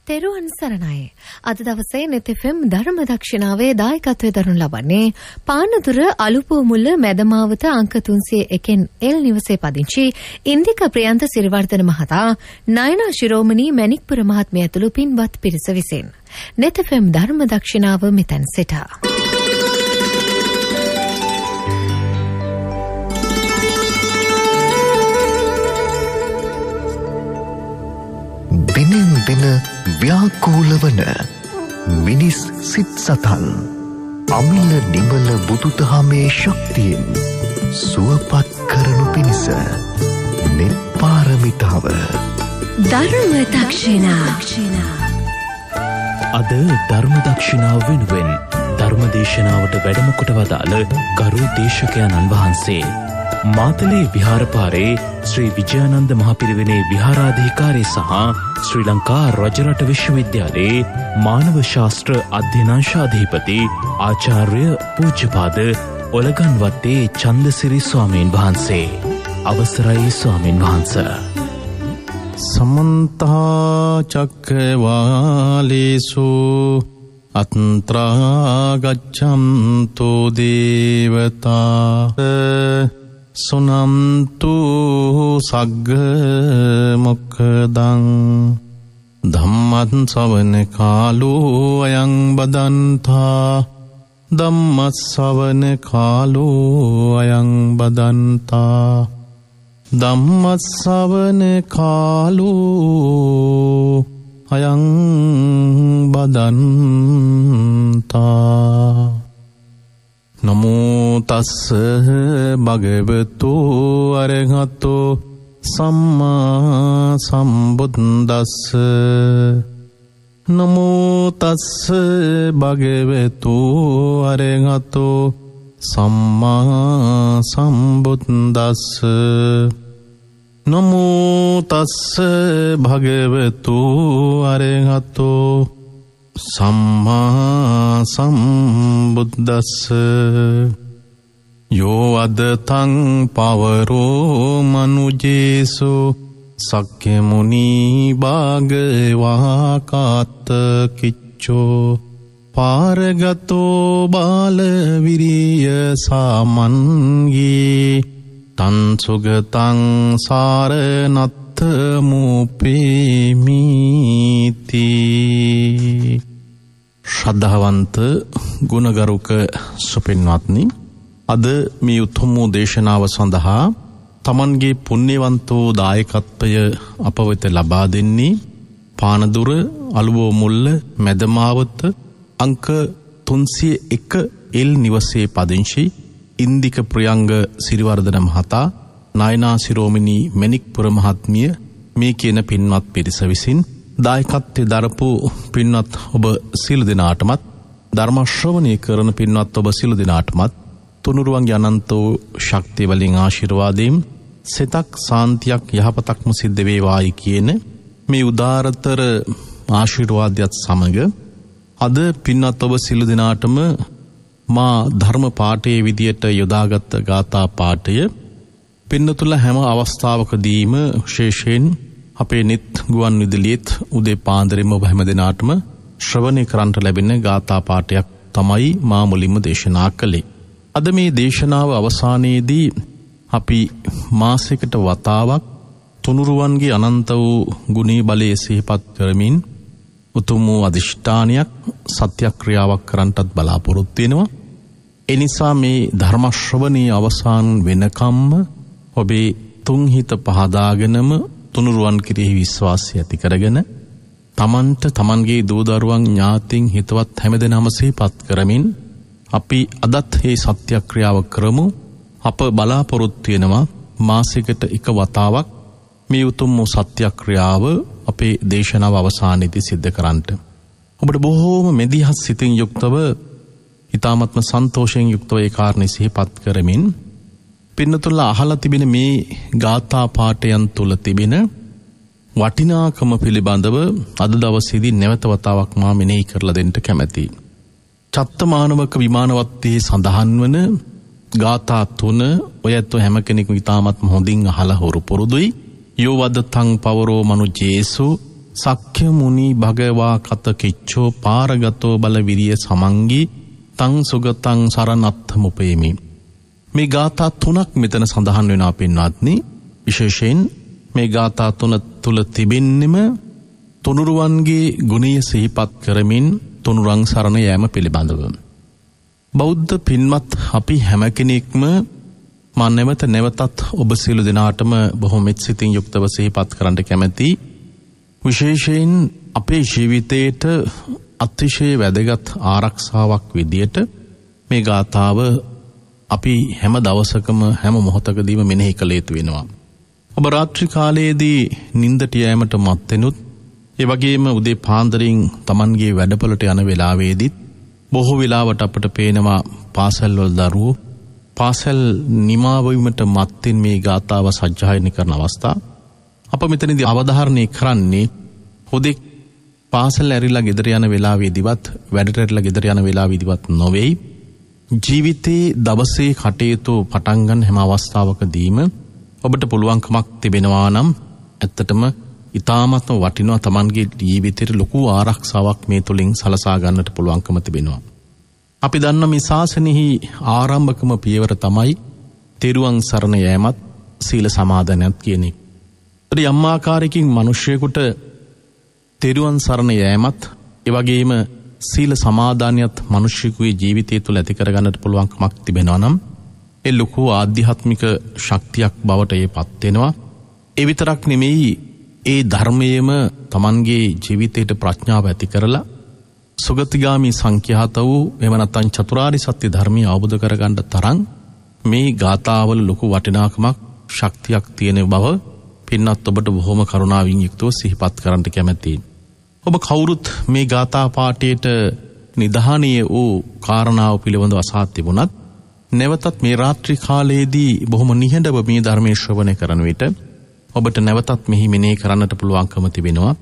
තෙරුවන් සරණයි. අද දවසේ net FM ධර්ම දක්ෂිනාවේ දායකත්වයෙන් දරනු ලබන්නේ පානදුර අලුපුව මුල්ල මැදමාවත අංක 301න් එල් නිවසේ පදිංචි ඉන්දික ප්‍රියන්ත සිරිවර්ධන මහතා, නයනා ශිරෝමණී මැණික්පුර මහත්මිය ඇතුළු පින්වත් පිරිස විසින් net FM ධර්ම දක්ෂිනාව මෙතෙන් සිට දින ව්‍යාකූල වන මිනිස් සිත් සතන් අමිල නිමල බුදුදහමේ ශක්තියෙන් සුවපත් කරනු පිණිස නිර්පාරමිතාව ධර්ම දක්ෂිනා. අද ධර්ම දක්ෂිනාව වෙනුවෙන් ධර්ම දේශනාවට වැඩම කොට වදාළ ගරු දේශකයන්න් වහන්සේ මාතලේ විහාරපාරේ ශ්‍රී විජයානන්ද මහපිරිවෙනේ විහාරාධිකාරී සහ ශ්‍රී ලංකා රජරට විශ්වවිද්‍යාලයේ මානව ශාස්ත්‍ර අධ්‍යනාංශාධිපති ආචාර්ය පූජ්‍යපාද ඔලගන්වත්තේ චන්දසිරි ස්වාමීන් වහන්සේ. අවසරයි ස්වාමීන් වහන්ස. සමන්ත චක්කවාලේසු අත්‍රා ගච්ඡන්තු දේවතා සුනන්තු සග්ග මොක්ඛදං ධම්මං ශ්‍රවණ කාලෝ අයං බදන්තා ධම්මස් ශ්‍රවණ කාලෝ අයං බදන්තා ධම්මස් ශ්‍රවණ කාලෝ අයං බදන්තා. නමෝ තස්ස භගවතු අරහතෝ සම්මා සම්බුද්දස්ස. නමෝ තස්ස භගවතු අරහතෝ සම්මා සම්බුද්දස්ස. නමෝ තස්ස භගවතු අරහතෝ සම්මා සම්බුද්දස්ස. යෝ අදතං පවරෝ මනුජේසු සක්ඛ මුනි භාගවා කාත කිච්චෝ පාරගතෝ බාල විරිය සාමන්ගේ තං සුගතං සාරනත්ථ මුපේමිති. ශ්‍රද්ධාවන්ත ගුණගරුක සුපින්වත්නි, අද මේ උතුම් වූ දේශනාව සඳහා තමන්ගේ පුණ්‍යවන්තෝ දායකත්වය අප වෙත ලබා දෙන්නේ පානදුර අලුපුව මුල්ල මැදමාවත අංක 301 එල් නිවසේ පදිංචි ඉන්දික ප්‍රියංග සිරිවර්ධන මහතා, නයනා ශිරෝමණී මැණික්පුර මහත්මිය මේ කියන පින්වත් පිරිස විසින් දායකත්වයේ දරපු පින්වත් ඔබ සියලු දෙනාටමත්, ධර්ම ශ්‍රවණය කරන පින්වත් ඔබ සියලු දෙනාටමත් තුනුරුවන්ගේ අනන්ත වූ ශක්තිය වලින් ආශිර්වාදයෙන් සිතක් සාන්තියක් යහපතක්ම සිද්ධ වේවායි කියන මේ උදාරතර ආශිර්වාදයත් සමග අද පින්වත් ඔබ සියලු දෙනාටම මා ධර්ම පාඨයේ විදියට යොදාගත් ගාථා පාඨය පින්නතුල හැම අවස්ථාවකදීම විශේෂයෙන් අපේ නිත් ගුවන් විදුලියේත් උදේ පාන්දරෙම ඔබ හැම දිනාටම ශ්‍රවණය කරන්ට ලැබෙන ගාථා පාඨයක් තමයි මා මුලින්ම දේශනා කළේ. අද මේ දේශනාව අවසානයේදී අපි මාසයකට වතාවක් තුනුරුවන්ගේ අනන්ත වූ ගුණී බලයේ සිහිපත් කරමින් උතුම් වූ අධිෂ්ඨානයක් සත්‍යක්‍රියාවක් කරන්නටත් බලාපොරොත්තු වෙනවා. ඒ නිසා මේ ධර්ම ශ්‍රවණයේ අවසාන වෙනකම්ම ඔබේ තුන් හිත පහදාගෙනම තුනුරුවන් කෙරෙහි විශ්වාසය ඇති කරගෙන තමන්ට තමන්ගේ දූ දරුවන් ඥාතීන් හිතවත් හැමදෙනාම සිහිපත් කරමින් අපි අදත් මේ සත්‍යක්‍රියාව කරමු. අප බලාපොරොත්තු වෙනවා මාසයකට එක වතාවක් මේ උතුම් වූ සත්‍යක්‍රියාව අපේ දේශනාව අවසානයේදී සිද්ධ කරන්නට. ඔබට බොහෝම මෙදිහත් සිතින් යුක්තව, ඊ타ත්ම සන්තෝෂයෙන් යුක්තව ඒ කාරණේ සිහිපත් කරමින් පින්නතුල්ලා අහලා තිබෙන මේ ගාථා පාඨයන් තුල තිබෙන වටිනාකම පිළිබඳව අද දවසේදී නැවත වතාවක් මා මෙනෙහි කරලා දෙන්න කැමැතියි. චත්තමානවක විමානවත්තේ සඳහන් වන ගාථා 3 ඔයත් හැම කෙනෙකුම ඊ타ත්ම හොඳින් අහලා හොරු පුරුදුයි. යෝ වදතං පවරෝ මනුජේසු සක්්‍ය මුනි භගවා කත කිච්චෝ පාරගතෝ බල විරිය සමංගී තං සුගතං සරණත්තම උපේමි. මේ ගාථා 3ක් මෙතන සඳහන් වෙනවා පින්වත්නි. විශේෂයෙන් මේ ගාථා 3 තුල තිබෙන්නෙම තුනුරුවන්ගේ ගුණය සිහිපත් කරමින් තුනුරන් සරණ යෑම පිළිබඳව. බෞද්ධ පින්වත් අපි හැම කෙනෙක්ම මා නැවතත් ඔබ සියලු දෙනාටම බොහොම මෙත්සිතින් යුක්තව සිහිපත් කරන්න කැමැතියි. විශේෂයෙන් අපේ ජීවිතයට අතිශය වැදගත් ආරක්ෂාවක් විදියට මේ ගාථාව අපි හැම දවසකම හැම මොහොතකදීම මෙනෙහි කළ යුතු වෙනවා. ඔබ රාත්‍රී කාලයේදී නිින්දට යෑමට මත් වෙනුත් ඒ වගේම උදේ පාන්දරින් Tamanගේ වැඩපොළට යන වෙලාවේදීත් බොහෝ වෙලාවට අපට පේනවා පාසල් වල දරුවෝ පාසල් නිමා වීමට මත්ින් මේ ගාථාව සජ්ජායනා කරන අවස්ථා අප මෙතනදී අවධාරණය කරන්නේ හොදෙක් පාසල් ඇරිලා ගෙදර යන වෙලාවේදීවත් වැඩට ඇරිලා ගෙදර යන වෙලාවේදීවත් නොවේයි ජීවිතේ දවසේ කටයුතු පටන් ගන්න හැම අවස්ථාවකදීම ඔබට පුළුවන්කමක් තිබෙනවා නම් ඇත්තටම ඊ타මත්ම වටිනවා Tamanගේ ජීවිතේට ලොකු ආරක්ෂාවක් මේ තුලින් සලසා ගන්නට පුළුවන්කම තිබෙනවා. අපි දන්න මේ ශාසනයෙහි ආරම්භකම පියවර තමයි තෙරුවන් සරණ යෑමත් සීල සමාදනයත් කියන එක. ඒ යම් ආකාරයකින් මිනිසෙකුට තෙරුවන් සරණ යෑමත් ඒ වගේම සීල සමාදානියත් මිනිසෙකුගේ ජීවිතය තුළ ඇති කරගන්නට පුළුවන්කමක් තිබෙනවා නම් ඒ ලොකු ආධ්‍යාත්මික ශක්තියක් බවට ඒපත් වෙනවා. ඒ විතරක් නෙමෙයි ඒ ධර්මයේම Tamanගේ ජීවිතයට ප්‍රඥාව ඇති කරලා සුගතිගාමි සංඛ්‍යාත වූ එහෙම නැත්නම් චතුරාර්ය සත්‍ය ධර්මය අවබෝධ කරගන්න තරම් මේ ගාථාවල ලොකු වටිනාකමක් ශක්තියක් තියෙන බව පින්නත් ඔබට බොහොම කරුණාවෙන් යුක්තව සිහිපත් කරන්න කැමැතියි. ඔබ කවුරුත් මේ ගාථා පාඨයට නිධානීය වූ කාරණාව පිළිබඳව අසා තිබුණත් නැවතත් මේ රාත්‍රී කාලයේදී බොහොම නිහඬව මේ ධර්මයේ ශ්‍රවණය කරන විට ඔබට නැවතත් මෙහි මෙනෙහි කරන්නට පුළුවන්කම තිබෙනවා.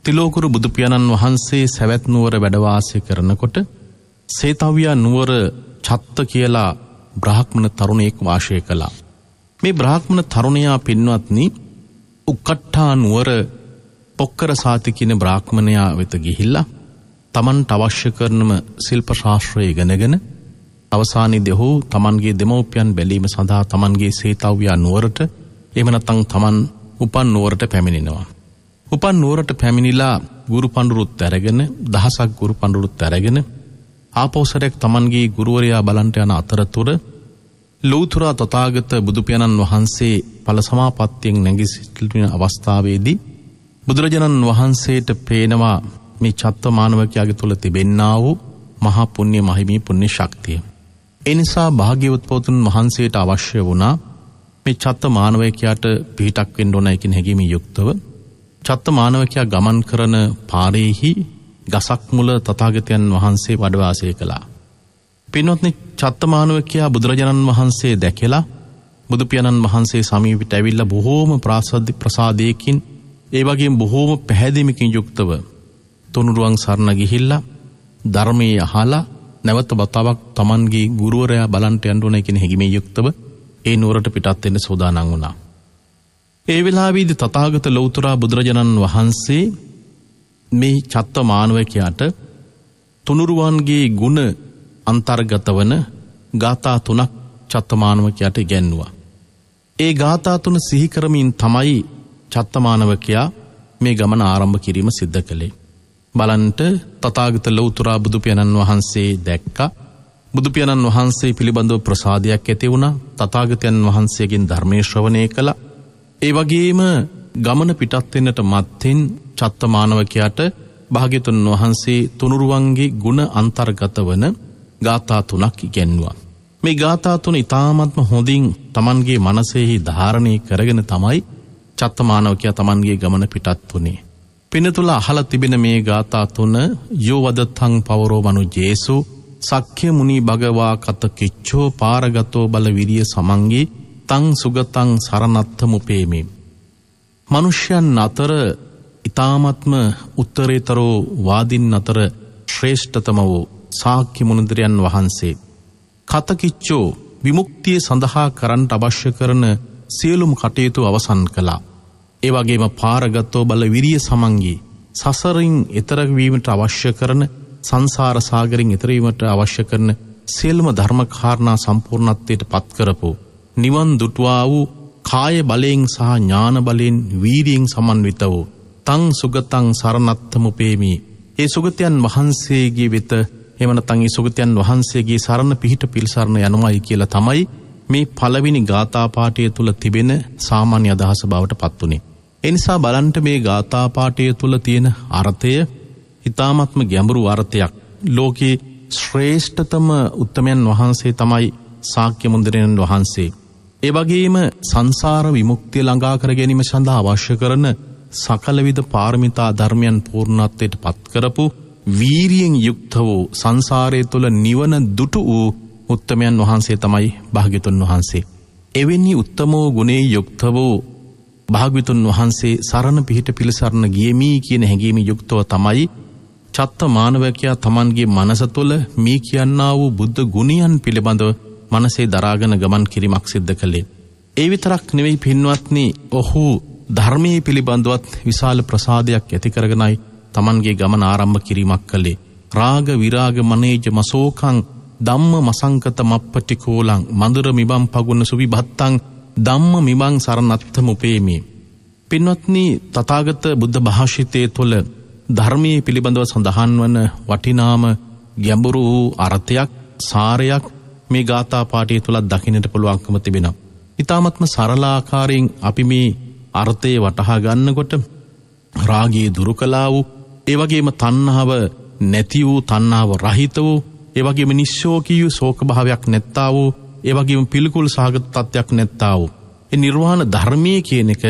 තිලෝකුරු බුදු පියාණන් වහන්සේ සවැත් නුවර වැඩ වාසය කරනකොට සේතව්‍යා නුවර චත්ත කියලා බ්‍රාහ්මණ තරුණයෙක් වාසය කළා. මේ බ්‍රාහ්මණ තරුණයා පින්වත්නි උක්කට්ඨා නුවර පොක්කර සාති කියන බ්‍රාහ්මණයා වෙත ගිහිල්ලා Tamanට අවශ්‍ය කරනම ශිල්ප ශාස්ත්‍රය ඉගෙනගෙන අවසානයේදී ඔහු Tamanගේ දෙමව්පියන් බැලීම සඳහා Tamanගේ සේතව්‍යා නුවරට එහෙම නැත්නම් Taman උපන් නුවරට පැමිණෙනවා. උපන් නුවරට පැමිණිලා ගුරු පඬුරුත් අරගෙන දහසක් ගුරු පඬුරුත් අරගෙන ආපෞසරයක් Tamanගේ ගුරුවරයා බලන්ට යන අතරතුර ලෞතර තථාගත බුදු පියාණන් වහන්සේ ඵල සමාපත්තියෙන් නැගී සිටින අවස්ථාවේදී බුදුරජාණන් වහන්සේට පේනවා මේ චත්ත මානවකයාගේ තුල තිබෙන්නා වූ මහා පුණ්‍ය මහිමී පුණ්‍ය ශක්තිය. ඒ නිසා භාග්‍යවත් පොතුන් වහන්සේට අවශ්‍ය වුණා මේ චත්ත මානවකයාට පිටක් වෙන්න ඕනයි කියන හැඟීමෙන් යුක්තව චත්ත මානවකයා ගමන් කරන පාරේහි ගසක් මුල තථාගතයන් වහන්සේ වැඩ වාසය කළා. පින්වත්නි චත්ත මානවකයා බුදුරජාණන් වහන්සේ දැකලා බුදු පියාණන් වහන්සේ සමීපයට ඇවිල්ලා බොහෝම ප්‍රසාදයකින් ඒ වගේම බොහෝම පැහැදීමකින් යුක්තව තුනුරුවන් සරණ ගිහිල්ලා ධර්මයේ අහලා නැවත වතාවක් Tamanගේ ගුරුවරයා බලන්ට යන්න ඕනේ කියන හැඟීමෙන් යුක්තව ඒ නුවරට පිටත් වෙන්න සූදානම් වුණා. ඒ වෙලාවේදී තථාගත ලෞතර බුදුරජාණන් වහන්සේ මේ චත්ත මානවකයාට තුනුරුවන්ගේ ගුණ අන්තර්ගත වන ගාථා 3ක් චත්ත මානවකයාට ඉගැන්වුවා. ඒ ගාථා 3 සිහි කරමින් තමයි චත්ත මානවකයා මේ ගමන ආරම්භ කිරීම සිද්ධ කළේ. බලන්ට තථාගත ලෞතර බුදු පියාණන් වහන්සේ දැක්කා. බුදු පියාණන් වහන්සේ පිළිබඳව ප්‍රසාදයක් ඇති වුණා. තථාගතයන් වහන්සේගෙන් ධර්මයේ ශ්‍රවණය කළා. ඒ වගේම ගමන පිටත් වෙන්නට මත්තෙන් චත්ත මානවකයාට භාග්‍යතුන් වහන්සේ තුනුරුවන්ගේ ගුණ අන්තර්ගත වන ගාථා 3ක් ඉගැන්වුවා. මේ ගාථා 3 ඊ타ත්ම හොඳින් Tamanගේ මනසෙහි ධාරණය කරගෙන තමයි චත්ත මානවකයා Tamanගේ ගමන පිටත් වුණේ. පිනතුල අහලා තිබෙන මේ ගාථා 3 යෝ වදත්තං පවරෝ මනුජේසු සක්්‍ය මුනි භගවා කත කිච්චෝ පාරගතෝ බල විරිය සමංගී තං සුගතං සරණත්තම උපේමි. මනුෂ්‍යයන් අතර ඊ타ත්ම උත්තරීතරෝ වාදින් අතර ශ්‍රේෂ්ඨතම වූ ශාක්‍ය මුනිදරයන් වහන්සේ කත කිච්චෝ විමුක්තිය සඳහා කරන්නට අවශ්‍ය කරන සියලුම කටයුතු අවසන් කළා. ඒ වගේම පාරගතෝ බල විරිය සමංගී සසරින් එතර වීමට අවශ්‍ය කරන සංසාර සාගරින් එතර වීමට අවශ්‍ය කරන සියලුම ධර්ම කාරණා සම්පූර්ණත්වයට පත් කරපු නිවන් දුටුවා වූ කාය බලයෙන් සහ ඥාන බලයෙන් වීරියෙන් සමන්විත වූ තං සුගතං සරණත්තමුපේමි. ඒ සුගතයන් වහන්සේගේ වෙත එහෙම නැත්නම් ඒ සුගතයන් වහන්සේගේ සරණ පිහිට පිළිසරණ යනවායි කියලා තමයි මේ පළවෙනි ගාථා පාඨය තුල තිබෙන සාමාන්‍ය අදහස බවට පත් උනේ. ඒ නිසා බලන්න මේ ගාථා පාඨය තුල තියෙන අර්ථය ඊ타ත්ම ගැඹුරු අර්ථයක්. ලෝකේ ශ්‍රේෂ්ඨතම උත්තමයන් වහන්සේ තමයි ශාක්‍ය මුනිවරයන් වහන්සේ. ඒ වගේම සංසාර විමුක්තිය ළඟා කර ගැනීම සඳහා අවශ්‍ය කරන සකල විද පාරමිතා ධර්මයන් පූර්ණත්වයට පත් කරපු වීරියෙන් යුක්ත වූ සංසාරය තුල නිවන දුටු වූ උත්තමයන් වහන්සේ තමයි භාග්‍යතුන් වහන්සේ. එවැනි උත්තමෝ ගුණේ යුක්ත වූ භාග්‍යතුන් වහන්සේ සරණ පිහිට පිළිසරණ ගියමි කියන හැඟීම යුක්තව තමයි චත්ත මානවකයා තමන්ගේ මනස තුළ මේ කියන්නා වූ බුද්ධ ගුණයන් පිළිබඳව මනසේ දරාගෙන ගමන් කිරීමක් සිද්ධ කළේ. ඒ විතරක් නෙවෙයි පින්වත්නි, ඔහු ධර්මයේ පිළිබඳවත් විශාල ප්‍රසාදයක් ඇති කරගෙනයි තමන්ගේ ගමන ආරම්භ කිරීමක් කළේ. රාග විරාග මනේජ මසෝකං ධම්ම මසංකත මප්පටිකෝලං මధుර මිබම් පගුණ සුවිභත්තං ධම්ම මිබං සරණත්තම උපේමි. පින්වත්නි, තථාගත බුද්ධ භාෂිතයේ තුළ ධර්මයේ පිළිබඳව සඳහන් වන වටිනාම ගැඹුරු අර්ථයක් සාරයක් මේ ගාථා පාඨය තුල දකින්නට පුළුවන්කම තිබෙනවා. ඊ타ත්ම සරල ආකාරයෙන් අපි මේ අර්ථය වටහා ගන්නකොට රාගයේ දුරු කළා වූ, ඒ වගේම තණ්හාව නැති වූ, තණ්හාව රහිත වූ, ඒ වගේම නිශ්ශෝකී වූ ශෝක භාවයක් නැත්තා වූ, ඒ වගේම පිළිකුල් සහගත තත්ත්වයක් නැත්තා වූ ඒ නිර්වාණ ධර්මයේ කියන එක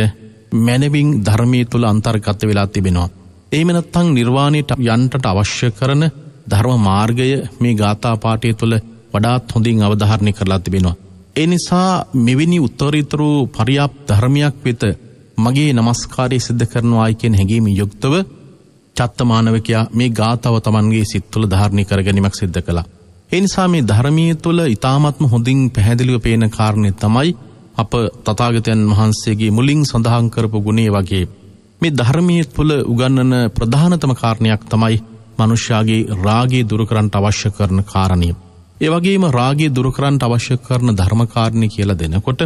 මනවින් ධර්මයේ තුල අන්තර්ගත වෙලා තිබෙනවා. එහෙම නැත්නම් නිර්වාණයට යන්නට අවශ්‍ය කරන ධර්ම මාර්ගය මේ ගාථා පාඨය තුළ වඩාත් හොඳින් අවධාරණය කරලා තිබෙනවා. ඒ නිසා මෙවැනි උත්තරීතර පරියාප්ත ධර්මයක් වෙත මගේ নমස්කාරය සිද්ධ කරනවායි කියන හැඟීම යුක්තව චත්තමානවකයා මේ ගාථාව Tamanගේ සිත් තුළ ධාරණය කරගැනීමක් සිද්ධ කළා. ඒ නිසා මේ ධර්මයේ තුළ ඊ타ත්ම හොඳින් පැහැදිලිව පේන කාරණේ තමයි අප තථාගතයන් වහන්සේගේ මුලින් සඳහන් කරපු ගුණය වගේ මේ ධර්මයේ තුළ උගන්වන ප්‍රධානතම කාරණයක් තමයි මනුෂ්‍යයාගේ රාගය දුරු කරන්නට අවශ්‍ය කරන කාරණිය. ඒ වගේම රාගය දුරු කරන්නට අවශ්‍ය කරන ධර්ම කාරණේ කියලා දෙනකොට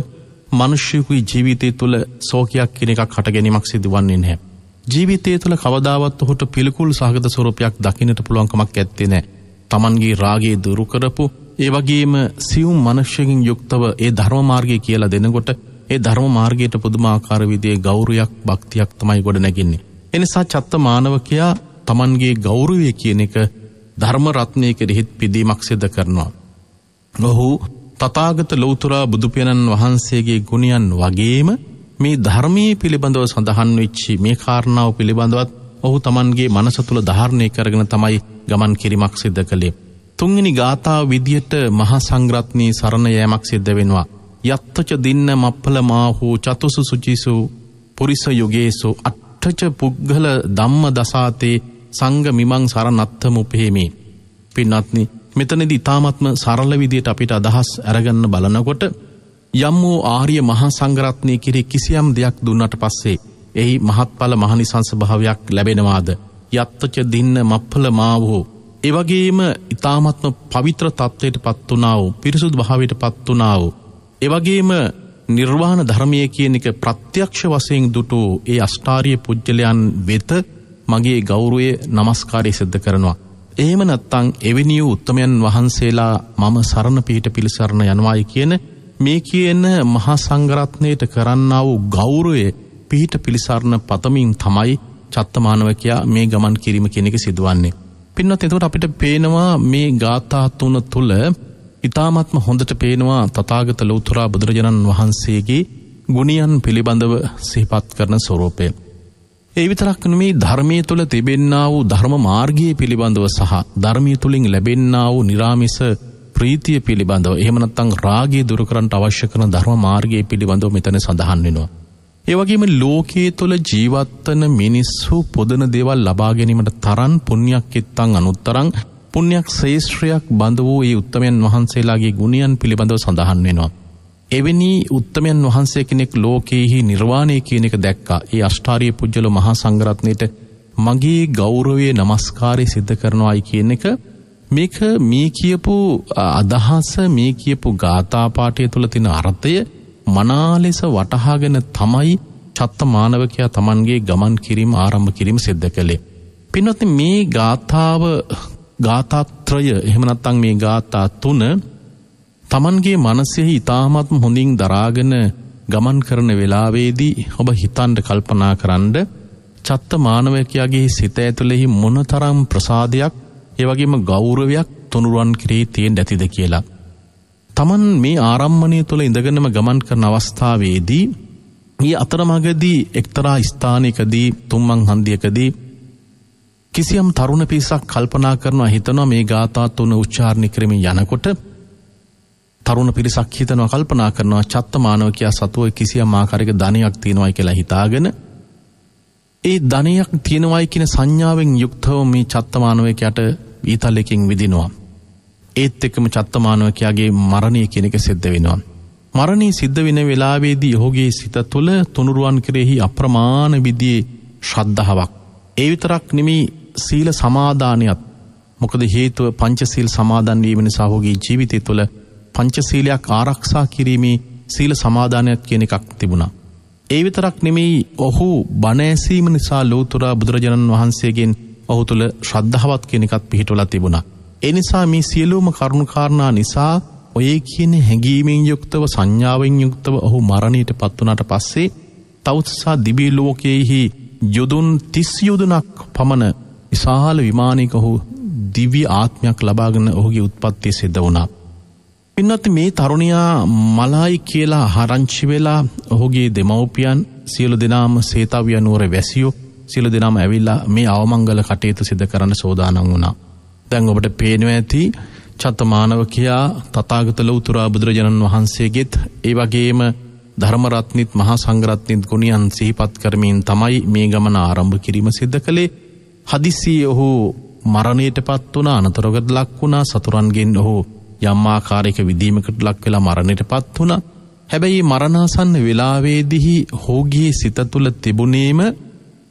මනුෂ්‍යයෙකුගේ ජීවිතය තුළ ශෝකයක් කියන එකක් හට ගැනීමක් සිදුවන්නේ නැහැ. ජීවිතය තුළ කවදාවත් ඔහුට පිළිකුල් සහගත ස්වරූපයක් දකින්නට පුළුවන් කමක් නැත්තේ නෑ. Tamanගේ රාගය දුරු කරපු, ඒ වගේම සියුම් මනුෂ්‍යකින් යුක්තව ඒ ධර්ම මාර්ගය කියලා දෙනකොට ඒ ධර්ම මාර්ගයට පුදුමාකාර විදිහේ ගෞරවයක් භක්තියක් තමයි ගොඩ නැගින්නේ. එනිසා චත්ත මානවකයා Tamanගේ ගෞරවය කියන එක ධර්ම රත්නයේ කෙරෙහිත් පිදීමක් සිදු කරනවා. ඔහු තථාගත ලෞතර බුදු පියාණන් වහන්සේගේ ගුණයන් වගේම මේ ධර්මයේ පිළිබඳව සඳහන් වෙච්ච මේ කාරණාව පිළිබඳවත් ඔහු Tamanගේ මනස තුල ධාරණය කරගෙන තමයි ගමන් කිරීමක් සිදු කළේ. තුන්වෙනි ගාථාව විදියට මහා සංඝරත්නයේ සරණ යෑමක් සිද්ධ වෙනවා. යත්තච දින්න මප්පල මාහෝ චතුසු සුචිසු පුරිස යෝගේසු අට්ඨච පුග්ගල ධම්ම දසාතේ සංඝ මිමං සරණත්තම උපේමි. පින්වත්නි, මෙතනදී ඊ타ත්ම සරල විදියට අපිට අදහස් අරගන්න බලනකොට යම් වූ ආර්ය මහා සංඝරත්නයේ කිරි කිසියම් දෙයක් දුන්නට පස්සේ එහි මහත්ඵල මහනිසංස භාවයක් ලැබෙනවාද? යත්තච දින්න මප්පල මාහෝ, ඒ වගේම ඊ타ත්ම පවිත්‍ර තත්වයට පත් වුණා වූ, පිරිසුදු භාවයට පත් වුණා වූ, ඒ වගේම නිර්වාණ ධර්මයේ කියන එක ප්‍රත්‍යක්ෂ වශයෙන් දුටු ඒ අෂ්ටාර්ය පුජ්‍යලයන් වෙත මගේ ගෞරවය নমස්කාරය සිද්ධ කරනවා. එහෙම නැත්නම් එවැනි වූ උත්තමයන් වහන්සේලා මම සරණ පිහිට පිළිසරණ යනවායි කියන මේ කියන මහා සංඝරත්නයට කරන්නා වූ ගෞරවය පිහිට පිළිසරණ පතමින් තමයි චත්තමානවකයා මේ ගමන් කිරීම කියන එක සිදුවන්නේ. පින්වත්, එතකොට අපිට පේනවා මේ ගාථා තුන තුල ඊ타ත්ම හොඳට පේනවා තථාගත ලෞතර බුදුරජාණන් වහන්සේගේ ගුණයන් පිළිබඳව සිහිපත් කරන ස්වરૂපය. ඒ විතරක් නෙමෙයි, ධර්මයේ තුල තිබෙන්නා වූ ධර්ම මාර්ගයේ පිළිබඳව සහ ධර්මයේ තුලින් ලැබෙන්නා වූ නිරාමිස ප්‍රීතිය පිළිබඳව, එහෙම නැත්නම් රාගය දුරු කරන්නට අවශ්‍ය කරන ධර්ම මාර්ගයේ පිළිබඳව මෙතන සඳහන් වෙනවා. ඒ වගේම ලෝකයේ තුල ජීවත් වන මිනිස්සු පොදන දේවල් ලබා ගැනීමට තරම් පුණ්‍යක් එත්තන් අනුත්තරං පුණ්‍යක් ශ්‍රේෂ්ඨයක් බඳ වූ ඒ උත්තමයන් වහන්සේලාගේ ගුණයන් පිළිබඳව සඳහන් වෙනවා. එවැනි උත්තමයන් වහන්සේ කෙනෙක් ලෝකයේහි නිර්වාණය කියන එක දැක්කා. ඒ අෂ්ටාර්ය පුජ්‍යල මහා සංඝරත්නයට මගේ ගෞරවයේ නමස්කාරය සිද්ධ කරනවායි කියන එක මේක මේ කියපු අදහස මේ කියපු ගාථා පාඨය තුළ තියෙන අර්ථය මනා ලෙස වටහාගෙන තමයි චත්ත මානවකයා Tamanගේ ගමන් කිරීම ආරම්භ කිරීම සිද්ධ කළේ. පින්වත්නි මේ ගාථාත්‍රය එහෙම නැත්නම් මේ ගාථා තුන Tamanගේ මනසෙහි ඊ타මත් හොඳින් දරාගෙන ගමන් කරන වෙලාවේදී ඔබ හිතන්න කල්පනා කරන්න චත්ත මානවකයාගේ සිත ඇතුළෙහි මොනතරම් ප්‍රසාදයක් ඒ වගේම ගෞරවයක් තුනුරුවන් කෙරෙහි තියෙන්න ඇතිද කියලා. Taman මේ ආරම්භණය තුළ ඉඳගෙනම ගමන් කරන අවස්ථාවේදී මේ අතරමඟදී එක්තරා ස්ථානයකදී තුම්මන් හන්දියකදී කිසියම් තරුණ පිරිසක් කල්පනා කරනවා හිතනවා මේ ගාථා තුන උච්චාරණය කරමින් යනකොට තරුණ පිරිසක් හිතනවා කල්පනා කරනවා චත්ත මානවකයා සතුව කිසියම් ආකාරයක ධනයක් තියෙනවායි කියලා හිතාගෙන ඒ ධනයක් තියෙනවායි කියන සංඥාවෙන් යුක්තව මේ චත්ත මානවකයාට ඊතලෙකින් විදිනවා. ඒත් එක්කම චත්ත මානවකයාගේ මරණය කියන එක සිද්ධ වෙනවා. මරණය සිද්ධ වෙන වෙලාවේදී ඔහුගේ සිත තුළ තුනුරුවන් කෙරෙහි අප්‍රමාණ විදිහේ ශ්‍රද්ධාවක්. ඒ විතරක් නෙමෙයි සීල සමාදානියත්. මොකද හේතුව පංචශීල සමාදන් වීම නිසා ඔහුගේ ජීවිතය තුළ පංචශීලයක් ආරක්ෂා කිරීමේ සීල සමාදානයක් කියන එකක් තිබුණා. ඒ විතරක් නෙමෙයි ඔහු බණ ඇසීම නිසා ලෝතර බුදුරජාණන් වහන්සේගෙන් ඔහු තුළ ශ්‍රද්ධාවත් කියන එකත් පිහිටවලා තිබුණා. ඒ නිසා මේ සියලුම කරුණු කාරණා නිසා ඔය කියන හැඟීමෙන් යුක්තව සංඥාවෙන් යුක්තව ඔහු මරණයට පත් වුණාට පස්සේ තවුසා දිව්‍ය ලෝකයේහි යොදුන් 30 යොදුනක් පමණ විශාල විමානයක ඔහු දිව්‍ය ආත්මයක් ලබාගෙන ඔහුගේ උත්පත්තිය සිද්ධ වුණා. පින්වත් මේ තරුණයා මලයි කියලා ආරංචි වෙලා ඔහුගේ දෙමව්පියන් සියලු දෙනාම සේතවිය නුවර වැසියෝ සියලු දෙනාම ඇවිල්ලා මේ අවමංගල කටයුතු සිදු කරන්න සෝදානම් වුණා. දැන් ඔබට පේනවා ඇති චත්ත මානවකයා තථාගත ලෞතර බුදුරජාණන් වහන්සේගෙත් ඒ වගේම ධර්ම රත්නිත් මහා සංඝ රත්නිත් ගුණයන් සිහිපත් කරමින් තමයි මේ ගමන ආරම්භ කිරීම සිද්ධ කළේ. හදිසියේ ඔහු මරණයටපත් වුණා, අනතුරකට ලක් වුණා, සතුරන්ගෙන් ඔහු යම් ආකාරයක විදීමකට ලක් වෙලා මරණයටපත් වුණා. හැබැයි මරණාසන්න වෙලාවේදී ඔහුගේ සිත තුළ තිබුණේම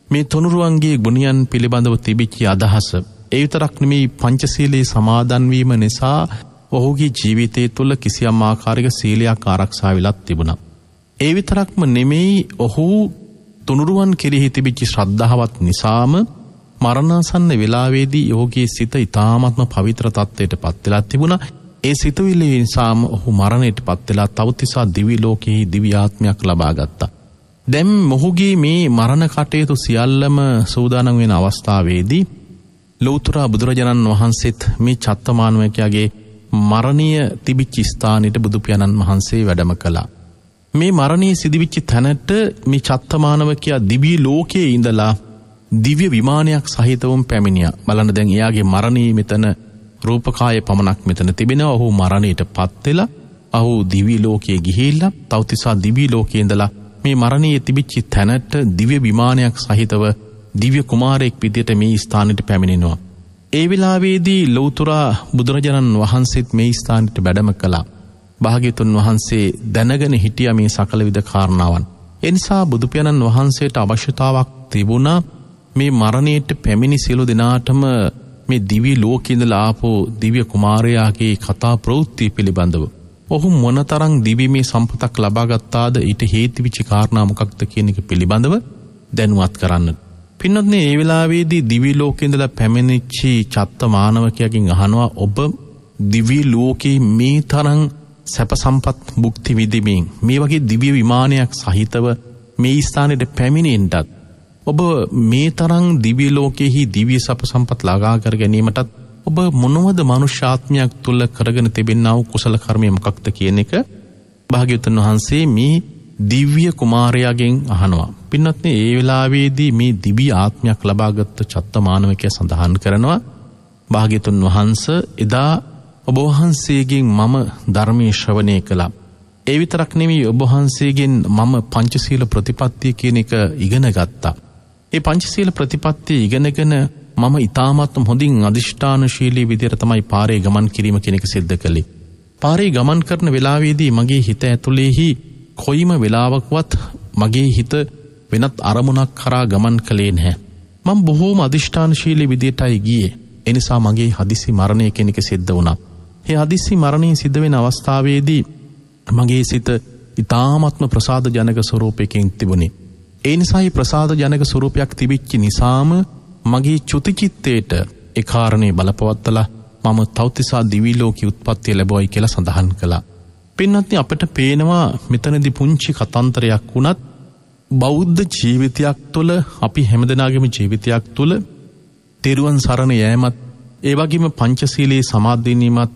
මේ තුනුරුවන්ගේ ගුණයන් පිළිබඳව තිබිච්ච අදහස. ඒ විතරක් නෙමෙයි පංචශීලයේ සමාදන් වීම නිසා ඔහුගේ ජීවිතය තුළ කිසියම් ආකාරයක සීලයක් ආරක්ෂා වෙලක් තිබුණා. ඒ විතරක්ම නෙමෙයි ඔහු තුනුරුවන් කෙරෙහි තිබිච්ච ශ්‍රද්ධාවත් නිසාම මරණාසන්න වෙලාවේදී ඔහුගේ සිත ඊ타ත්ම පවිත්‍ර තත්ත්වයට පත් වෙලා තිබුණා. ඒ සිතුවිලි නිසාම ඔහු මරණයට පත් වෙලා තවතිසා දිවි ලෝකෙහි දිව්‍ය ආත්මයක් ලබා ගත්තා. දැන් මොහුගේ මේ මරණ කටයුතු සියල්ලම සූදානම් වෙන අවස්ථාවේදී ලෞතර බුදුරජාණන් වහන්සේත් මේ චත්තමානවකයාගේ මරණීය තිබිච්ච ස්ථානෙට බුදු පියාණන් වහන්සේ වැඩම කළා. මේ මරණීය සිදුවිච්ච තැනට මේ චත්තමානවකයා දිව්‍ය ලෝකයේ ඉඳලා දිව්‍ය විමානයක් සහිතවම පැමිණියා. බලන්න දැන් එයාගේ මරණීය මෙතන රූපකාය පමණක් මෙතන තිබෙනවා. ඔහු මරණයට පත් වෙලා ඔහු දිව්‍ය ලෝකයේ ගිහිල්ලා තවතිසා දිව්‍ය ලෝකයේ ඉඳලා මේ මරණීය තිබිච්ච තැනට දිව්‍ය විමානයක් සහිතව දිව්‍ය කුමාරයෙක් විදියට මේ ස්ථානෙට පැමිණෙනවා. ඒ වෙලාවේදී ලෞතර බුදුරජාණන් වහන්සේත් මේ ස්ථානෙට වැඩම කළා. භාග්‍යතුන් වහන්සේ දැනගෙන හිටියා මේ සකල විද කාරණාවන්. ඒ නිසා බුදු පියාණන් වහන්සේට අවශ්‍යතාවක් තිබුණා මේ මරණයට පැමිණි සියලු දෙනාටම මේ දිව්‍ය ලෝකේ ඉඳලා ආපු දිව්‍ය කුමාරයාගේ කතා ප්‍රවෘත්ති පිළිබඳව ඔහු මොනතරම් දිව්‍යමය සම්පතක් ලබා ගත්තාද ඊට හේතු වෙච්ච කාරණා මොකක්ද කියන එක පිළිබඳව දැනුවත් කරන්න. පින්නොත්නේ ඒ වෙලාවේදී දිව්‍ය ලෝකේ ඉඳලා පැමිණිච්ච චත්ත මානවකයාගෙන් අහනවා ඔබ දිව්‍ය ලෝකේ මේ තරම් සැප සම්පත් භුක්ති විඳින්මින් මේ වගේ දිව්‍ය විමානයක් සහිතව මේ ස්ථානෙට පැමිණෙන්නත් ඔබ මේ තරම් දිව්‍ය ලෝකෙහි දිව්‍ය සැප සම්පත් ළඟා කර ගැනීමටත් ඔබ මොනවද මනුෂ්‍යාත්මයක් තුල කරගෙන තිබෙනා වූ කුසල කර්මය මොකක්ද කියන එක භාග්‍යවතුන් වහන්සේ මේ දිව්‍ය කුමාරයාගෙන් අහනවා. පින්වත්නි ඒ වෙලාවේදී මේ දිව්‍ය ආත්මයක් ලබාගත් චත්ත මානවකයා සඳහන් කරනවා භාග්‍යවතුන් වහන්සේ එදා ඔබ වහන්සේගෙන් මම ධර්මයේ ශ්‍රවණය කළා. ඒ විතරක් නෙමෙයි ඔබ වහන්සේගෙන් මම පංචශීල ප්‍රතිපත්තිය කියන එක ඉගෙන ගත්තා. ඒ පංචශීල ප්‍රතිපත්තිය ඉගෙනගෙන මම ඊ타මත් හොඳින් අදිෂ්ඨානශීලී විදියට තමයි පාරේ ගමන් කිරීම කියන එක සිද්ධ කළේ. පාරේ ගමන් කරන වෙලාවේදී මගේ හිත ඇතුළේහි කොයිම වෙලාවකවත් මගේ හිත වෙනත් අරමුණක් කරා ගමන් කළේ නැහැ. මම බොහෝම අධිෂ්ඨානශීලී විදියටයි ගියේ. ඒ නිසා මගේ හදිසි මරණය කෙනෙක් සිද්ධ වුණා. මේ හදිසි මරණය සිද්ධ වෙන අවස්ථාවේදී මගේ සිත ඊ타ත්ම ප්‍රසාද ජනක ස්වරූපයකින් තිබුණේ. ඒ නිසා මේ ප්‍රසාද ජනක ස්වරූපයක් තිබිච්ච නිසාම මගේ චුති චිත්තේට ඒ කාරණේ බලපවත්තලා මම තෞතිසා දිවි ලෝකී උත්පත්තිය ලැබුවයි කියලා සඳහන් කළා. පින්වත්නි, අපිට පේනවා මෙතනදී පුංචි කතන්දරයක් වුණත් බෞද්ධ ජීවිතයක් තුළ, අපි හැමදෙනාගේම ජීවිතයක් තුළ තෙරුවන් සරණ යෑමත්, ඒ වගේම පංචශීලයේ සමාදිනීමත්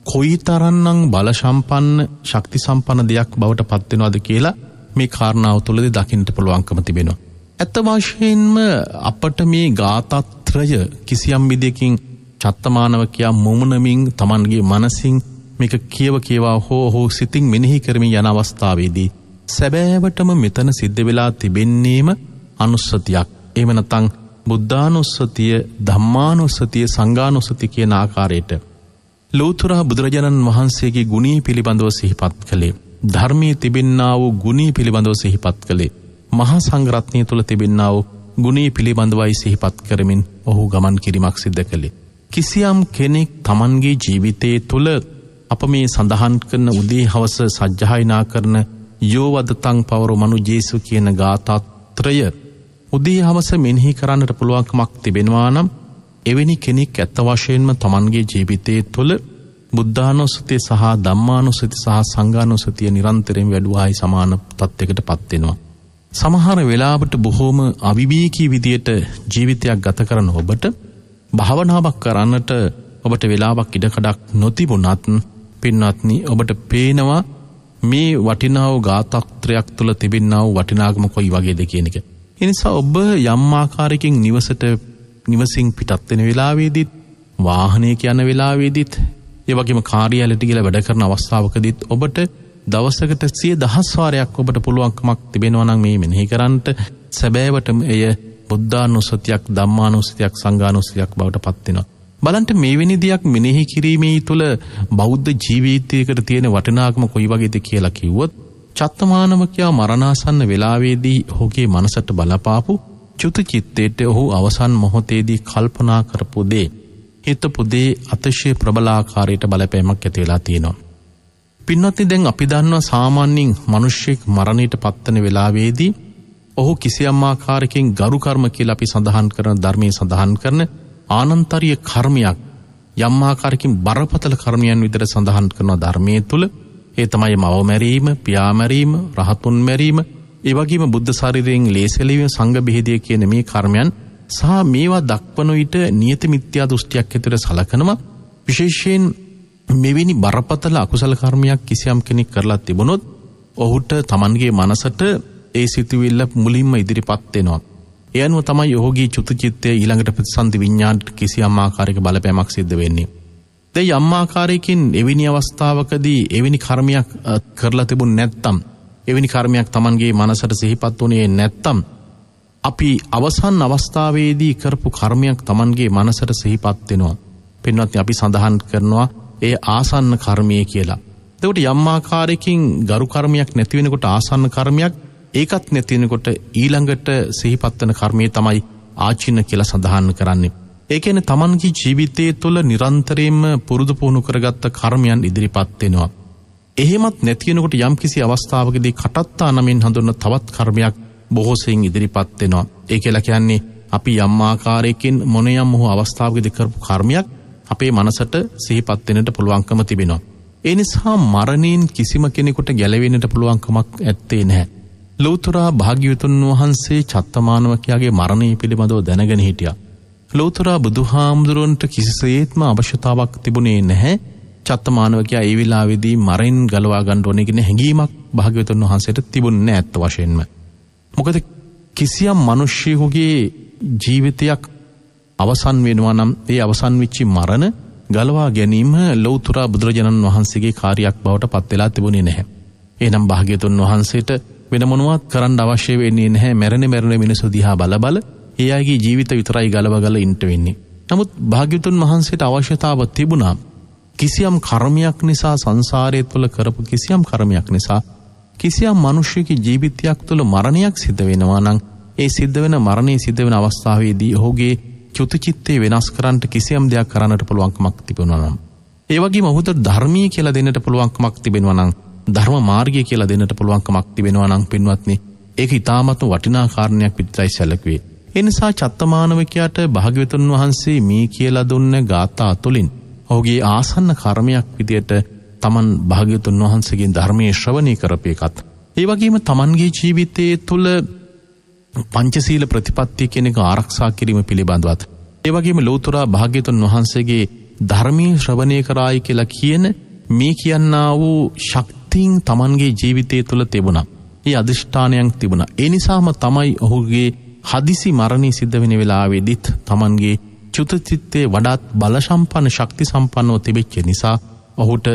කොයිතරම්නම් බල සම්පන්න, ශක්ති සම්පන්න දෙයක් බවට පත් වෙනවද කියලා මේ කාරණාව තුළදී දකින්න පුළුවන්කම තිබෙනවා. ඇත්ත වශයෙන්ම අපට මේ ගාථාත්‍රය කිසියම් විදියකින් චත්තමානවකයා මුමුණමින් Tamanගේ මනසින් මේක කියවා හෝ සිතින් මෙනෙහි කරමින් යන අවස්ථාවේදී සැබෑවටම මෙතන සිද්ධ වෙලා තිබෙන්නේම අනුස්සතියක්. එහෙම නැත්නම් බුද්ධානුස්සතිය, ධම්මානුස්සතිය, සංඝානුස්සතිය කියන ආකාරයට ලෝතර බුදුරජාණන් වහන්සේගේ ගුණී පිළිබඳව සිහිපත් කළේ, ධර්මයේ තිබෙන්නා වූ ගුණී පිළිබඳව සිහිපත් කළේ, මහා සංඝරත්නය තුළ තිබෙන්නා වූ ගුණී පිළිබඳවයි සිහිපත් කරමින් ඔහු ගමන් කිරීමක් සිද්ධ කළේ. කිසියම් කෙනෙක් Tamanගේ ජීවිතයේ තුළ අප මේ සඳහන් කරන උදේ හවස සජ්ජායනා කරන යෝවදතං පවරෝ මනුජේසු කියන ගාථාත්‍රය උදේ හවස මෙනෙහි කරන්නට පුළුවන්කමක් තිබෙනවා නම් එවැනි කෙනෙක් ඇත්ත වශයෙන්ම Tamanගේ ජීවිතයේ තුළ බුද්ධානුස්සතිය සහ ධම්මානුස්සතිය සහ සංඝානුස්සතිය නිරන්තරයෙන් වැඩුවායි සමාන තත්යකටපත් වෙනවා. සමහර වෙලාවට බොහෝම අවිවේකී විදියට ජීවිතයක් ගත කරන ඔබට භාවනාවක් කරන්නට ඔබට වෙලාවක් ඉඩකඩක් නොතිබුණත් පින්වත්නි, ඔබට පේනවා මේ වටිනා වූ ගාථාත්‍රයක් තුළ තිබෙනා වූ වටිනාකම කොයි වගේද කියන එක. ඒ නිසා ඔබ යම් ආකාරයකින් නිවසින් පිටත් වෙන වෙලාවේදීත්, වාහනයක යන වෙලාවේදීත්, ඒ වගේම කාර්යාලයට ගිහලා වැඩ කරන අවස්ථාවකදීත් ඔබට දවසකට 100,000 වාරයක් ඔබට පුළුවන්කමක් තිබෙනවා නම් මේ මෙනෙහි කරන්නට, සැබෑවටම එය බුද්ධානුස්සතියක්, ධම්මානුස්සතියක්, සංඝානුස්සතියක් බවට පත් වෙනවා. බලන්න මේ වෙනි දෙයක් මෙනෙහි කිරීමේ තුළ බෞද්ධ ජීවිතයකට තියෙන වටිනාකම කොයි වගේද කියලා කිව්වොත්, චත්තමානවකයා මරණාසන්න වෙලාවේදී ඔහුගේ මනසට බලපාපු චුති චිත්තයට ඔහු අවසන් මොහොතේදී කල්පනා කරපු දේ, හිතපු දේ අතිශය ප්‍රබල ආකාරයට බලපෑමක් ඇති වෙලා තියෙනවා. පින්වත්නි, දැන් අපි දන්නවා සාමාන්‍යයෙන් මිනිස්සෙක් මරණයට පත්වන වෙලාවේදී ඔහු කිසියම් ආකාරයකින් ගරු කර්ම කියලා අපි සඳහන් කරන, ධර්මයේ සඳහන් කරන ආනන්තරීය කර්මයක්, යම් ආකාරයකින් බරපතල කර්මයන් විතර සඳහන් කරන ධර්මයේ තුල, ඒ තමයි මව මැරීම, පියා මැරීම, රහතුන් මැරීම, ඒ වගේම බුද්ධ ශරීරයෙන් ලේසලීම, සංඝ බෙහෙදිය කියන මේ කර්මයන් සහ මේවා දක්වන විට නියත මිත්‍යා දෘෂ්ටියක් ඇතුළේ සලකනවා. විශේෂයෙන් මෙවැනි බරපතල අකුසල කර්මයක් කිසියම් කෙනෙක් කරලා තිබුණොත් ඔහුට Tamanගේ මනසට ඒ සිතුවිල්ල මුලින්ම ඉදිරිපත් වෙනවා. ඒ අනුව තමයි ඔහුගේ චුති චිත්තය ඊළඟට ප්‍රතිසන්දි විඤ්ඤාණයට කිසියම් ආකාරයක බලපෑමක් සිද්ධ වෙන්නේ. දැන් යම් ආකාරයකින් එවැනි අවස්ථාවකදී එවැනි කර්මයක් කරලා තිබුණ නැත්නම්, එවැනි කර්මයක් Tamanගේ මනසට සිහිපත් වුණේ නැත්නම්, අපි අවසන් අවස්ථාවේදී කරපු කර්මයක් Tamanගේ මනසට සිහිපත් වෙනවා. පින්වත්නි, අපි සඳහන් කරනවා ඒ ආසන්න කර්මය කියලා. එතකොට යම් ආකාරයකින් ගරු කර්මයක් නැති වෙනකොට ආසන්න කර්මයක්, ඒකත් නැති වෙනකොට ඊළඟට සිහිපත් වෙන කර්මය තමයි ආචින්න කියලා සඳහන් කරන්නේ. ඒ කියන්නේ Tamanගේ ජීවිතයේ තුළ නිරන්තරයෙන්ම පුරුදු පුහුණු කරගත්ත කර්මයන් ඉදිරිපත් වෙනවා. එහෙමත් නැති වෙනකොට යම්කිසි අවස්ථාවකදී කටත්තා නමින් හඳුන්වන තවත් කර්මයක් බොහෝ සෙයින් ඉදිරිපත් වෙනවා. ඒ කියලා කියන්නේ අපි යම් ආකාරයකින් මොනියම් වූ අවස්ථාවකදී කරපු කර්මයක් අපේ මනසට සිහිපත් වෙන්නට පුළුවන්කම තිබෙනවා. ඒ නිසා මරණයෙන් කිසිම කෙනෙකුට ගැලවෙන්නට පුළුවන්කමක් ඇත්තේ නැහැ. ලෞතර භාග්‍යවතුන් වහන්සේ චත්තමානවකයාගේ මරණය පිළිබඳව දැනගෙන හිටියා. ලෞතර බුදුහාමුදුරන්ට කිසිසේත්ම අවශ්‍යතාවක් තිබුණේ නැහැ චත්තමානවකයා ඒ වෙලාවේදී මරෙන් ගලවා ගන්න ඕනේ කියන හැඟීමක් භාග්‍යවතුන් වහන්සේට තිබුණේ නැහැ ඇත්ත වශයෙන්ම. මොකද කිසියම් මිනිස්සෙකුගේ ජීවිතයක් අවසන් වෙනවා නම් ඒ අවසන් වෙච්ච මරණ ගලවා ගැනීම ලෞතර බුදුරජාණන් වහන්සේගේ කාර්යයක් බවට පත් වෙලා තිබුණේ නැහැ. එහෙනම් භාග්‍යවතුන් වහන්සේට වෙන මොනවත් කරන්න අවශ්‍ය වෙන්නේ නැහැ. මැරෙන මිනිස්සු දිහා බල ඒ අයගේ ජීවිත විතරයි ගලවගල ඉන්න වෙන්නේ. නමුත් භාග්‍යවතුන් වහන්සේට අවශ්‍යතාව තිබුණා කිසියම් කර්මයක් නිසා, සංසාරයේ තුල කරපු කිසියම් කර්මයක් නිසා කිසියම් මිනිසෙකුගේ ජීවිතයක් තුල මරණයක් සිද්ධ වෙනවා නම් ඒ සිද්ධ වෙන මරණය සිද්ධ වෙන අවස්ථාවේදී ඔහුගේ චුතචිත්තේ වෙනස් කරන්නට කිසියම් දෙයක් කරන්නට පුළුවන්කමක් තිබෙනවා නම්, ඒ වගේම ඔහුට ධර්මීය කියලා දෙන්නට පුළුවන්කමක් තිබෙනවා නම්, ධර්ම මාර්ගය කියලා දෙන්නට පුළුවන්කමක් තිබෙනවා නම් පින්වත්නි, ඒක ඊටාමත් වටිනා කාරණයක් විදිහටයි සැලකුවේ. ඒ නිසා චත්තමානවකයාට භාග්‍යවතුන් වහන්සේ මේ කියලා දුන්න ගාථා තුළින් ඔහුගේ ආසන්න කර්මයක් විදියට තමන් භාග්‍යවතුන් වහන්සේගෙන් ධර්මයේ ශ්‍රවණය කරපු එකත්, ඒ වගේම තමන්ගේ ජීවිතයේ තුල පංචශීල ප්‍රතිපත්තිය කියන එක ආරක්ෂා කිරීම පිළිබඳවත්, ඒ වගේම ලෞතර භාග්‍යවතුන් වහන්සේගේ ධර්මයේ ශ්‍රවණය කරායි කියලා කියන මේ කියනා වූ ශක්තියින් තමන්ගේ ජීවිතය තුල තිබුණා. ඒ අදිෂ්ඨානයන් තිබුණා. ඒ නිසාම තමයි ඔහුගේ හදිසි මරණය සිද්ධ වෙන වෙලාවේදීත් තමන්ගේ චුතචිත්තේ වඩාත් බල සම්පන්න ශක්ති සම්පන්නව තිබෙච්ච නිසා ඔහුට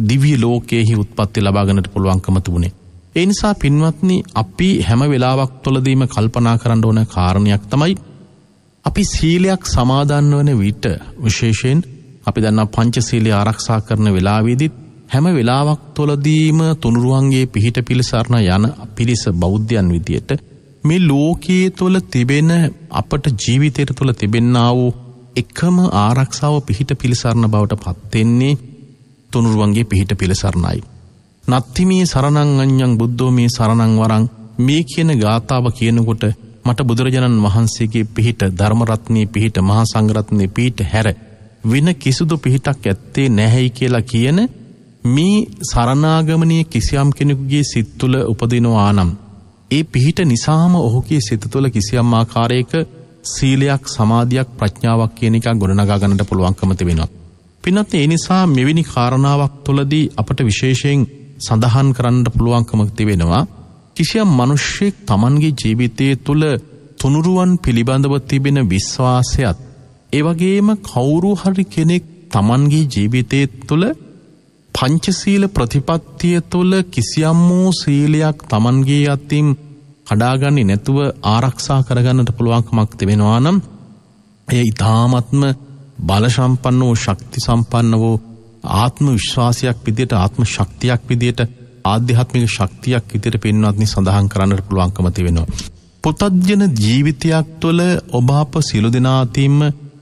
දිව්‍ය ලෝකයේහි උත්පත්ති ලබා ගන්නට පුළුවන්කම තිබුණේ. ඒ නිසා පින්වත්නි, අපි හැම වෙලාවක් තුළදීම කල්පනා කරන්න ඕන කාරණයක් තමයි, අපි සීලයක් සමාදන් වන විට, විශේෂයෙන් අපි දන්නා පංචශීලය ආරක්ෂා කරන වෙලාවේදීත් හැම වෙලාවක් තුළදීම තුනුරුවන්ගේ පිහිට පිළිසරණ යන පිරිස බෞද්ධයන් විදියට මේ ලෝකයේ තුළ තිබෙන අපට ජීවිතයට තුළ තිබෙන්නා වූ එකම ආරක්ෂාව පිහිට පිළිසරණ බවට පත් වෙන්නේ තුනුරුවන්ගේ පිහිට පිළිසරණයි. නත්ති මේ සරණං අඤ්ඤං බුද්ධෝ මේ සරණං වරං මේ කියන ගාථාව කියනකොට මට බුදුරජාණන් වහන්සේගේ පිහිට, ධර්ම රත්නයේ පිහිට, මහා සංඝ රත්නයේ පිහිට හැර වෙන කිසිදු පිහිටක් ඇත්තේ නැහැයි කියලා කියන මේ සරණාගමනීය කිසියම් කෙනෙකුගේ සිත් තුළ උපදිනවා නම්, ඒ පිහිට නිසාම ඔහුගේ සිත තුළ කිසියම් ආකාරයක සීලයක්, සමාධියක්, ප්‍රඥාවක් කියන එක ගොඩනගා ගන්නට පුළුවන්කම තිබෙනවා. පින්වත්, ඒ නිසා මෙවැනි කාරණාවක් තුළදී අපට විශේෂයෙන් සඳහන් කරන්න පුළුවන්කම තිබෙනවා, කිසියම් මිනිසෙක් Tamanගේ ජීවිතයේ තුළ තුනුරුවන් පිළිබඳව තිබෙන විශ්වාසයත්, ඒ වගේම කවුරු හරි කෙනෙක් Tamanගේ ජීවිතයේ තුළ පංචශීල ප්‍රතිපත්තිය තුළ කිසියම් වූ සීලයක් Tamanගේ අතින් කඩාගන්නේ නැතුව ආරක්ෂා කරගන්නට පුළුවන්කමක් තිබෙනවා නම්, එය ඊ타ත්ම බල සම්පන්න වූ, ශක්ති සම්පන්න වූ ආත්ම විශ්වාසයක් විදියට, ආත්ම ශක්තියක් විදියට, ආධ්‍යාත්මික ශක්තියක් විදියට පින්වත්නි සඳහන් කරන්නට පුළුවන්කම තිබෙනවා. පුතත්ජන ජීවිතයක් තුළ ඔබ අප සියලු දෙනා අතින්ම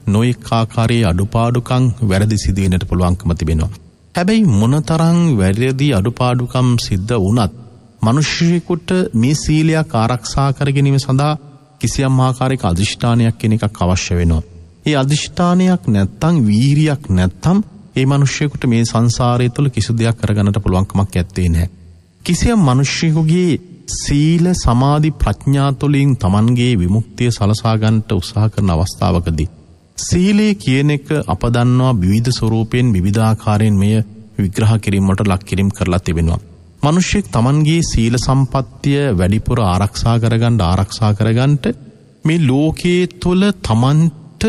නොඑක ආකාරයේ අඩුපාඩුකම්, වැරදි සිදු වෙන්නට පුළුවන්කම තිබෙනවා. හැබැයි මොනතරම් වැරදි අඩුපාඩුකම් සිද්ධ වුණත් මිනිසෙකුට මේ සීලයක් ආරක්ෂා කර ගැනීම සඳහා කිසියම් ආකාරයක අදිෂ්ඨානයක් කියන එකක් අවශ්‍ය වෙනවා. ඒ අදිෂ්ඨානයක් නැත්තම්, වීරියක් නැත්තම් ඒ මිනිසෙකුට මේ සංසාරය තුළ කිසි දෙයක් කරගන්නට පුළුවන්කමක් ඇත්තේ නැහැ. කිසියම් මිනිසෙකුගේ සීල, සමාධි, ප්‍රඥා තුළින් Tamanගේ විමුක්තිය සලසා ගන්නට උත්සාහ කරන අවස්ථාවකදී සීලය කියන එක අප දන්නවා විවිධ ස්වරූපයෙන්, විවිධ ආකාරයෙන් මෙය විග්‍රහ කිරීමට ලක් කිරීම කරලා තිබෙනවා. මිනිසෙක් Tamanගේ සීල සම්පත්තිය වැඩිපුර ආරක්ෂා කරගන්න මේ ලෝකයේ තුල Tamanට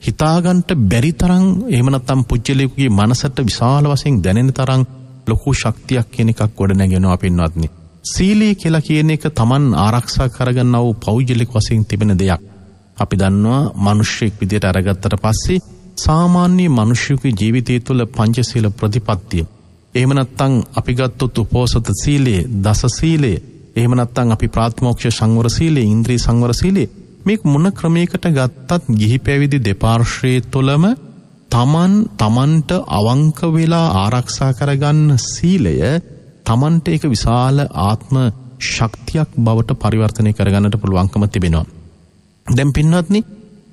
හිතාගන්න බැරි තරම්, එහෙම නැත්නම් පුජ්‍යලෙකුගේ මනසට විශාල වශයෙන් දැනෙන තරම් ලොකු ශක්තියක් කියන එකක් ගොඩ නැගෙනවා පින්වත්නි. සීලය කියලා කියන එක Taman ආරක්ෂා කරගන්නා වූ පෞද්ගලික වශයෙන් තිබෙන දෙයක්. අපි දන්නවා මිනිසෙක් විදියට අරගත්තට පස්සේ සාමාන්‍ය මිනිසෙකුගේ ජීවිතය තුළ පංචශීල ප්‍රතිපත්තිය, එහෙම නැත්නම් අපි ගත්තොත් උපෝසත සීලය, දස සීලය, එහෙම නැත්නම් අපි ප්‍රාතිමෝක්ෂ සංවර සීලය, ඉන්ද්‍රිය සංවර සීලය, මේ මොන ක්‍රමයකට ගත්තත් ගිහි පැවිදි දෙපාර්ශ්වයේ තුළම තමන්ට අවංක වෙලා ආරක්ෂා කරගන්න සීලය තමන්ට ඒක විශාල ආත්ම ශක්තියක් බවට පරිවර්තනය කරගන්නට පුළුවන්කම තිබෙනවා. දැන් පින්වත්නි,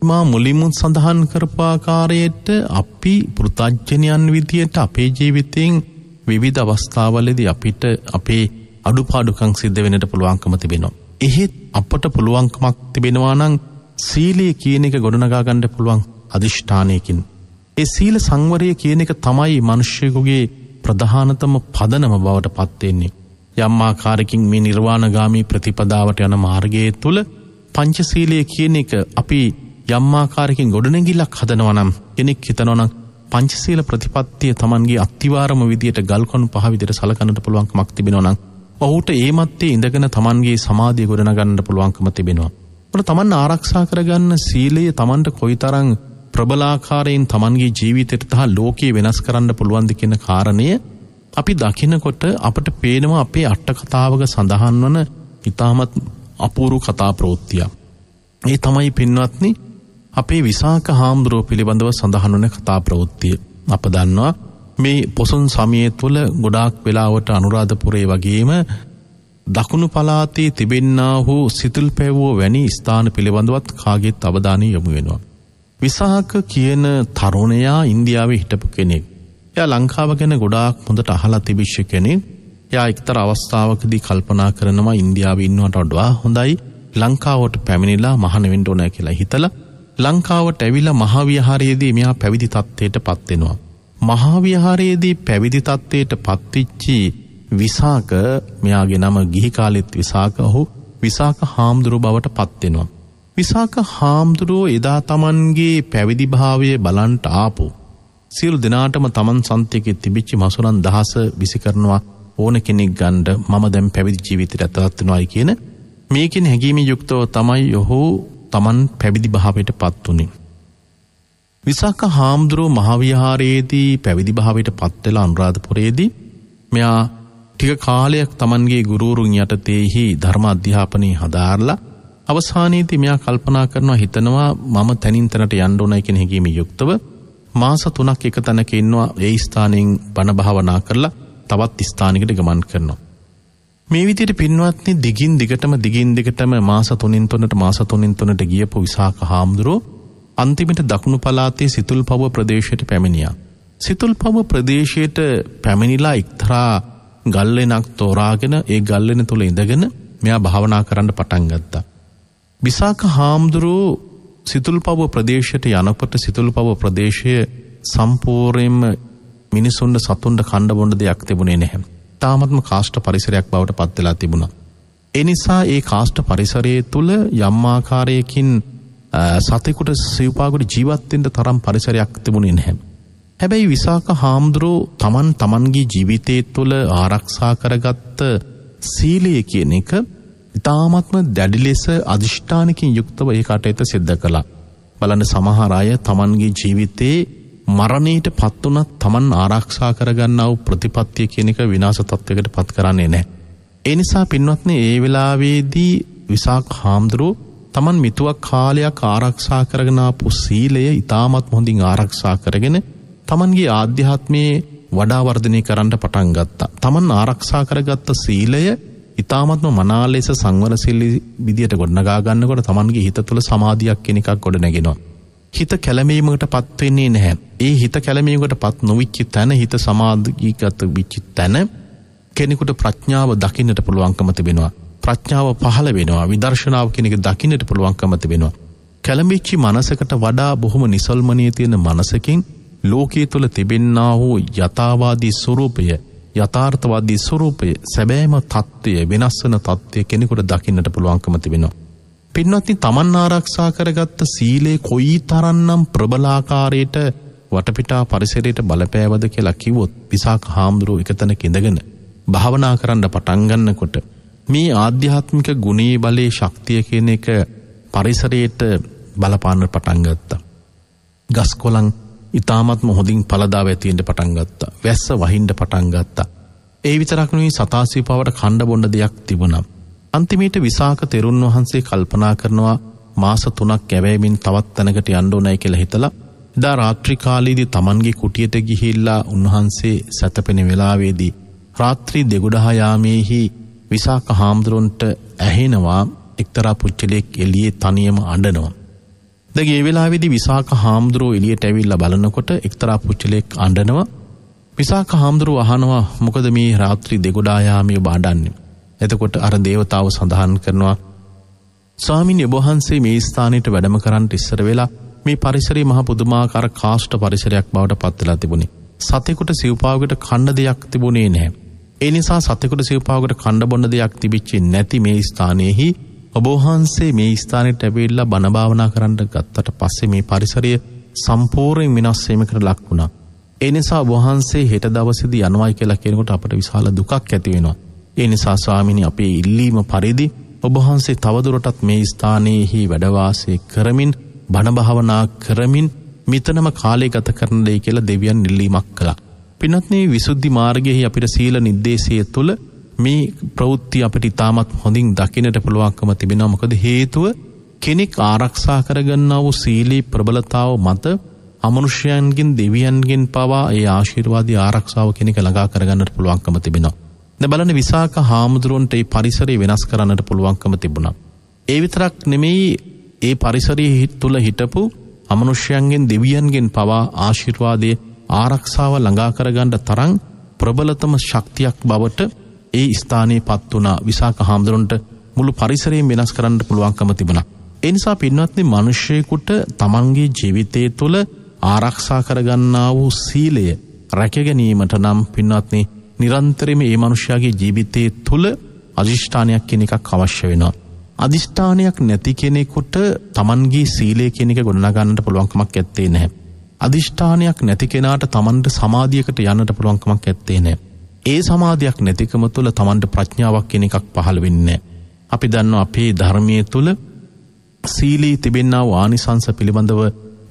මා මුලින්ම සඳහන් කරපු ආකාරයට අපි පෘථග්ජනයන් විදියට අපේ ජීවිතයෙන් විවිධ අවස්ථාවලදී අපිට අපේ අඩුපාඩුකම් සිද්ධ වෙන්නට පුළුවන්කම තිබෙනවා. එහෙත් අපට පුළුවන්කමක් තිබෙනවා නම් සීලය කියන එක ගොඩනගා ගන්න පුළුවන් අදිෂ්ඨානයකින්. ඒ සීල සංවරය කියන එක තමයි මිනිස්සුගේ ප්‍රධානතම පදනම බවට පත් වෙන්නේ. යම් ආකාරයකින් මේ නිර්වාණගාමී ප්‍රතිපදාවට යන මාර්ගයේ තුල පංචශීලය කියන එක අපි යම් ආකාරයකින් ගොඩනැගිල්ලක් හදනවා නම්, කෙනෙක් හිතනවා නම් පංචශීල ප්‍රතිපත්තිය Tamanගේ අත්තිවාරම විදියට ගල්කොණු පහ විදියට සලකන්නට පුළුවන්කමක් තිබෙනවා නම්, ඔහුට ඒ මැත්තේ ඉඳගෙන Tamanගේ සමාධිය ගොඩනගන්න පුළුවන්කම තිබෙනවා. ඒකට Taman ආරක්ෂා කරගන්න සීලය Tamanට කොයිතරම් ප්‍රබලාකාරයෙන් Tamanගේ ජීවිතයට තහ ලෝකේ වෙනස් කරන්න පුළුවන්ද කියන කාරණය අපි දකිනකොට අපට පේනවා අපේ අට කතාවක සඳහන් වන ඉතාමත් අපූර්ව කතා ප්‍රවෘත්තියක්. ඒ තමයි පින්වත්නි අපේ විසාක හාමුදුරුව පිළිබඳව සඳහන් වන කතා ප්‍රවෘත්තිය. අප දන්නවා මේ පොසොන් සමයේ තුල ගොඩාක් වෙලාවට අනුරාධපුරේ වගේම දකුණු පළාතේ තිබෙන්නා වූ සිතුල් පැවුව වැනි ස්ථාන පිළිබඳවත් කාගේත් අවධානය යොමු වෙනවා. විසාක කියන තරුණයා ඉන්දියාවේ හිටපු කෙනෙක්. එයා ලංකාව ගැන ගොඩාක් හොඳට අහලා තිබිච්ච කෙනෙක්. එයා එක්තරා අවස්ථාවකදී කල්පනා කරනවා ඉන්දියාවේ ඉන්නවට වඩා හොඳයි ලංකාවට පැමිණිලා මහාන වෙන්න ඕන කියලා හිතලා ලංකාවට ඇවිල්ලා මහා විහාරයේදී මෙයා පැවිදි තත්ත්වයටපත් වෙනවා. මහා විහාරයේදී පැවිදි තත්ත්වයටපත් වෙච්චි විසාක මෙයාගේ නම ගිහි කාලෙත් විසාක ඔහු විසාක හාමුදුරුව බවට පත් වෙනවා. විසාක හාමුදුරුව එදා Tamanගේ පැවිදි භාවය බලන්ට ආපු සියලු දෙනාටම Taman සන්තිකේ තිබිච්ච මසුරන් දහස විසි කරනවා ඕන කෙනෙක් ගන්න මම දැන් පැවිදි ජීවිතයට ඇතුළත් වෙනවායි කියන මේකෙන් හැඟීමේ යුක්තව තමයි ඔහු Taman පැවිදි භාවයට පත් වුනේ. විසාක හාමුදුරුව මහා විහාරයේදී පැවිදි භාවයට පත් වෙලා අනුරාධපුරයේදී මෙයා ටික කාලයක් Tamanගේ ගුරුවරුන් යටතේහි ධර්ම අධ්‍යාපනය හදාarලා අවසානයේදී මෙයා කල්පනා කරනවා හිතනවා මම තනින් තනට යන්න ඕනයි කියන හැඟීමේ යුක්තව මාස 3ක් එක තැනක ඉන්නවා. ඒ ස්ථානයෙන් බණ භාවනා කරලා තවත් ස්ථානයකට ගමන් කරනවා. මේ විදිහට පින්වත්නි දිගින් දිගටම මාස 3න් 3ට ගියපු විසාක හාමුදුරුවෝ අන්තිමට දකුණු පළාතේ සිතුල්පව්ව ප්‍රදේශයට පැමිණියා. සිතුල්පව්ව ප්‍රදේශයට පැමිණිලා එක්තරා ගල්ලෙනක් තෝරාගෙන ඒ ගල්ලෙන තුල ඉඳගෙන මෙයා භාවනා කරන්න පටන් ගත්තා. විසාක හාමුදුරුවෝ සිතුල්පව්ව ප්‍රදේශයට යනකොට සිතුල්පව්ව ප්‍රදේශය සම්පූර්ණයෙන්ම මිනිසුන්ට සතුන්ට කන්න බොන්න දෙයක් තිබුණේ නැහැ. තාමත්ම කාෂ්ඨ පරිසරයක් බවට පත් වෙලා තිබුණා. ඒ නිසා ඒ කාෂ්ඨ පරිසරයේ තුල යම් ආකාරයකින් සතෙකුට සිව්පාවකට ජීවත් වෙන්න තරම් පරිසරයක් තිබුණේ නැහැ. හැබැයි විසාක හාමුදුරුවෝ තමන්ගේ ජීවිතයේ තුල ආරක්ෂා කරගත්ත සීලය කියන එක ඊ타ත්ම දැඩි ලෙස අදිෂ්ඨානකින් යුක්තව ඒ කටයුත්ත සිද්ධ කළා. බලන්න සමහර අය තමන්ගේ ජීවිතේ මරණයට පත් වුණත් තමන් ආරක්ෂා කරගන්නා වූ ප්‍රතිපත්තිය කියන එක විනාශ තත්වයකට පත් කරන්නේ නැහැ. ඒ නිසා පින්වත්නි ඒ වෙලාවේදී විසාක හාමුදුරුවෝ තමන් මිතුවක් කාලයක් ආරක්ෂා කරගෙන ආපු සීලය ඊ타ත්ම හොඳින් ආරක්ෂා කරගෙන තමන්ගේ ආධ්‍යාත්මයේ වඩා වර්ධනය කරන්න පටන් ගත්තා. තමන් ආරක්ෂා කරගත්ත සීලය ඊ타ත්ම මනා ලෙස සංවර සීල විදියට ගොඩනගා ගන්නකොට තමන්ගේ හිත තුළ සමාධියක් කියන එකක් ගොඩ නැගෙනවා. හිත කැළඹීමකටපත් වෙන්නේ නැහැ. ඒ හිත කැළඹීමකටපත් නොවිච්ච තැන හිත සමාධිගත වෙච්ච තැන කෙනෙකුට ප්‍රඥාව දකින්නට පුළුවන්කම තිබෙනවා. ප්‍රඥාව පහළ වෙනවා. විදර්ශනාව කියන එක දකින්නට පුළුවන්කම තිබෙනවා. කැළඹිච්ච මනසකට වඩා බොහොම නිසල්මනිය තියෙන මනසකින් ලෝකයේ තුල තිබෙන්නා වූ යථාවාදී ස්වરૂපය යථාර්ථවාදී ස්වરૂපය සැබෑම தත්ත්වය වෙනස් වෙන தත්ත්වය කෙනෙකුට දකින්නට පුළුවන්කම තිබෙනවා. පින්වත්නි තමන් ආරක්ෂා කරගත්ත සීලේ කොයිතරම්නම් ප්‍රබලාකාරයට වටපිටා පරිසරයට බලපෑවද කියලා කිව්වොත් විසාක හාමුදුරුවෝ එකතැනක ඉඳගෙන භාවනා කරන්න පටන් ගන්නකොට මේ ආධ්‍යාත්මික ගුණේ බලේ ශක්තිය කියන එක පරිසරයට බලපාන්න පටන් ගත්තා. ගස් කොළන් ඊ타ත්ම හොඳින් පළදාව ඇති වෙන්න පටන් ගත්තා. වැස්ස වහින්න පටන් ගත්තා. ඒ විතරක් නෙවෙයි සතාසීපාවට කණ්ඩ බොණ්ඩ දෙයක් තිබුණා. අන්තිමේට විසාක තෙරුන් වහන්සේ කල්පනා කරනවා මාස 3ක් කැවෑමින් තවත් තැනකට යන්න ඕනයි කියලා හිතලා එදා රාත්‍රී කාලයේදී Tamanගේ කුටියට ගිහිල්ලා උන්වහන්සේ සැතපෙන වෙලාවේදී රාත්‍රී දෙගොඩහ යාමේහි විසාක හාමුදුරන්ට ඇහෙනවා එක්තරා පුච්චලෙක් එළියේ තනියම අඬනවා. දැන් ඒ වෙලාවේදී විසාක හාමුදුරුවෝ එළියට ඇවිල්ලා බලනකොට එක්තරා පුච්චලෙක් අඬනවා. විසාක හාමුදුරුවෝ අහනවා මොකද මේ රාත්‍රී දෙගොඩහ යාමේ ඔබ අඬන්නේ? එතකොට අර දේවතාව සඳහන් කරනවා ස්වාමීන් වහන්සේ මේ ස්ථානෙට වැඩම කරන්න ඉස්සර වෙලා මේ පරිසරය මහ පුදුමාකාර කාෂ්ඨ පරිසරයක් බවට පත් වෙලා තිබුණේ. සතෙකුට සිව්පාවකට කන්න දෙයක් තිබුණේ නැහැ. ඒ නිසා සතෙකුට සිව්පාවකට කන්න බොන්න දෙයක් තිබිච්චේ නැති මේ ස්ථානයේහි ඔබ වහන්සේ මේ ස්ථානෙට ඇවිල්ලා බණ භාවනා කරන්න ගත්තට පස්සේ මේ පරිසරය සම්පූර්ණයෙන් වෙනස් වීමකට ලක් වුණා. ඒ නිසා ඔබ වහන්සේ හෙට දවසේදී යනවායි කියලා කියනකොට අපට විශාල දුකක් ඇති වෙනවා. ඒ නිසා ස්වාමීනි අපේ ඉල්ලීම පරිදි ඔබ වහන්සේ තවදුරටත් මේ ස්ථානයේහි වැඩ වාසය කරමින් බණ භාවනා කරමින් මිතනම කාලය ගත කරන්න දෙයි කියලා දෙවියන් ඉල්ලීමක් කළා. පින්වත්නි විසුද්ධි මාර්ගයේ අපිට සීල නිर्देशය තුළ මේ ප්‍රවෘත්ති අපිට ඉතාමත් හොඳින් දකින්නට පුළුවන්කම තිබෙනවා. මොකද හේතුව කෙනෙක් ආරක්ෂා කරගන්නා වූ සීලී ප්‍රබලතාව මත අමනුෂ්‍යයන්ගෙන් දෙවියන්ගෙන් පවා ඒ ආශිර්වාදී ආරක්ෂාව කෙනෙක් ළඟා කරගන්නට පුළුවන්කම තිබෙනවා. දැන් බලන්න විසාක හාමුදුරුවන්ට මේ පරිසරය වෙනස් කරන්නට පුළුවන්කම තිබුණා. ඒ විතරක් නෙමෙයි ඒ පරිසරයේ තුල හිටපු අමනුෂ්‍යයන්ගෙන් දෙවියන්ගෙන් පවා ආශිර්වාදයේ ආරක්ෂාව ළඟා කරගන්න තරම් ප්‍රබලතම ශක්තියක් බවට ඒ ස්ථානයේ පත් වුණා. විසාක හාමුදුරුවන්ට මුළු පරිසරයම වෙනස් කරන්න පුළුවන්කම තිබුණා. ඒ නිසා පින්වත්නි මිනිසෙකුට තමන්ගේ ජීවිතය තුළ ආරක්ෂා කරගන්නා වූ සීලය රැක ගැනීමට නම් පින්වත්නි නිරන්තරයෙන්ම මේ මිනිසයාගේ ජීවිතයේ තුළ අදිෂ්ඨානයක් කියන එකක් අවශ්‍ය වෙනවා. අදිෂ්ඨානයක් නැති කෙනෙකුට තමන්ගේ සීලය කියන එක ගොඩනගා ගන්නට පුළුවන්කමක් ඇත්තේ නැහැ. අදිෂ්ඨානයක් නැති කෙනාට තමන්ට සමාධියකට යන්නට පුළුවන්කමක් ඇත්තේ නැහැ. ඒ සමාධියක් නැතිකම තුළ තමන්ට ප්‍රඥාවක් කියන එකක් පහළ වෙන්නේ නැහැ. අපි දන්නවා අපේ ධර්මයේ තුළ සීලී තිබෙනා වූ ආනිසංස පිළිබඳව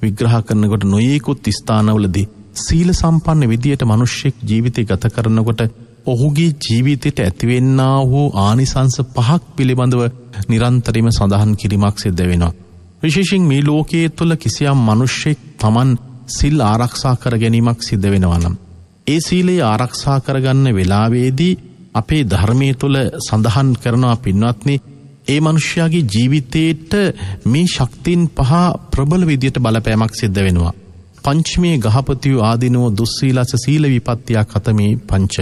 විග්‍රහ කරනකොට නොයෙකුත් ස්ථානවලදී සීල සම්පන්න විදියට මිනිස්සෙක් ජීවිතය ගත කරනකොට ඔහුගේ ජීවිතයට ඇතිවෙන්නා වූ ආනිසංස 5ක් පිළිබඳව නිරන්තරයෙන්ම සඳහන් කිරීමක් සිද්ධ වෙනවා. විශේෂයෙන් මේ ලෝකයේ තුල කිසියම් මිනිස්සෙක් Taman සිල් ආරක්ෂා කර ගැනීමක් සිද්ධ වෙනවා නම් ඒ සීලය ආරක්ෂා කරගන්න වෙලාවේදී අපේ ධර්මයේ තුල සඳහන් කරනවා පින්වත්නි ඒ මිනිස්යාගේ ජීවිතේට මේ ශක්තියින් 5 ප්‍රබල විදියට බලපෑමක් සිද්ධ වෙනවා. පංචමේ ගහපතියෝ ආදීනෝ දුස්සීලස සීල විපත්තිය කතමේ පංච.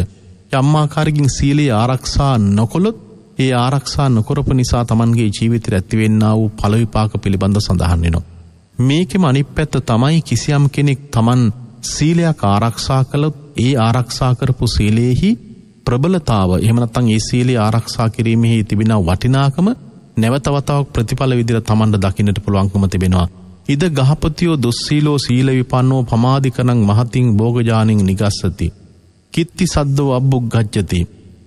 යම්මාකාරකින් සීලය ආරක්ෂා නොකොළොත් ඒ ආරක්ෂා නොකරපු නිසා Tamanගේ ජීවිතයට ඇතිවෙන්නා වූ ඵල විපාක පිළිබඳව සඳහන් වෙනවා. මේකෙම අනිත් පැත්ත තමයි කිසියම් කෙනෙක් Taman සීලයක් ආරක්ෂා කළොත් ඒ ආරක්ෂා කරපු සීලෙහි ප්‍රබලතාව එහෙම නැත්නම් ඒ සීලය ආරක්ෂා කිරීමෙහි තිබෙන වටිනාකම නැවත වතාවක් ප්‍රතිඵල විදිහට Tamanට දකින්නට පුළුවන්කම තිබෙනවා. ඉද ගහපතියෝ දුස්සීලෝ සීල විපන්නෝ පමාදිකරං මහතින් භෝගජානින් නිගස්සති. කිත්ති සද්දෝ අබ්බුග්ගච්ඡති.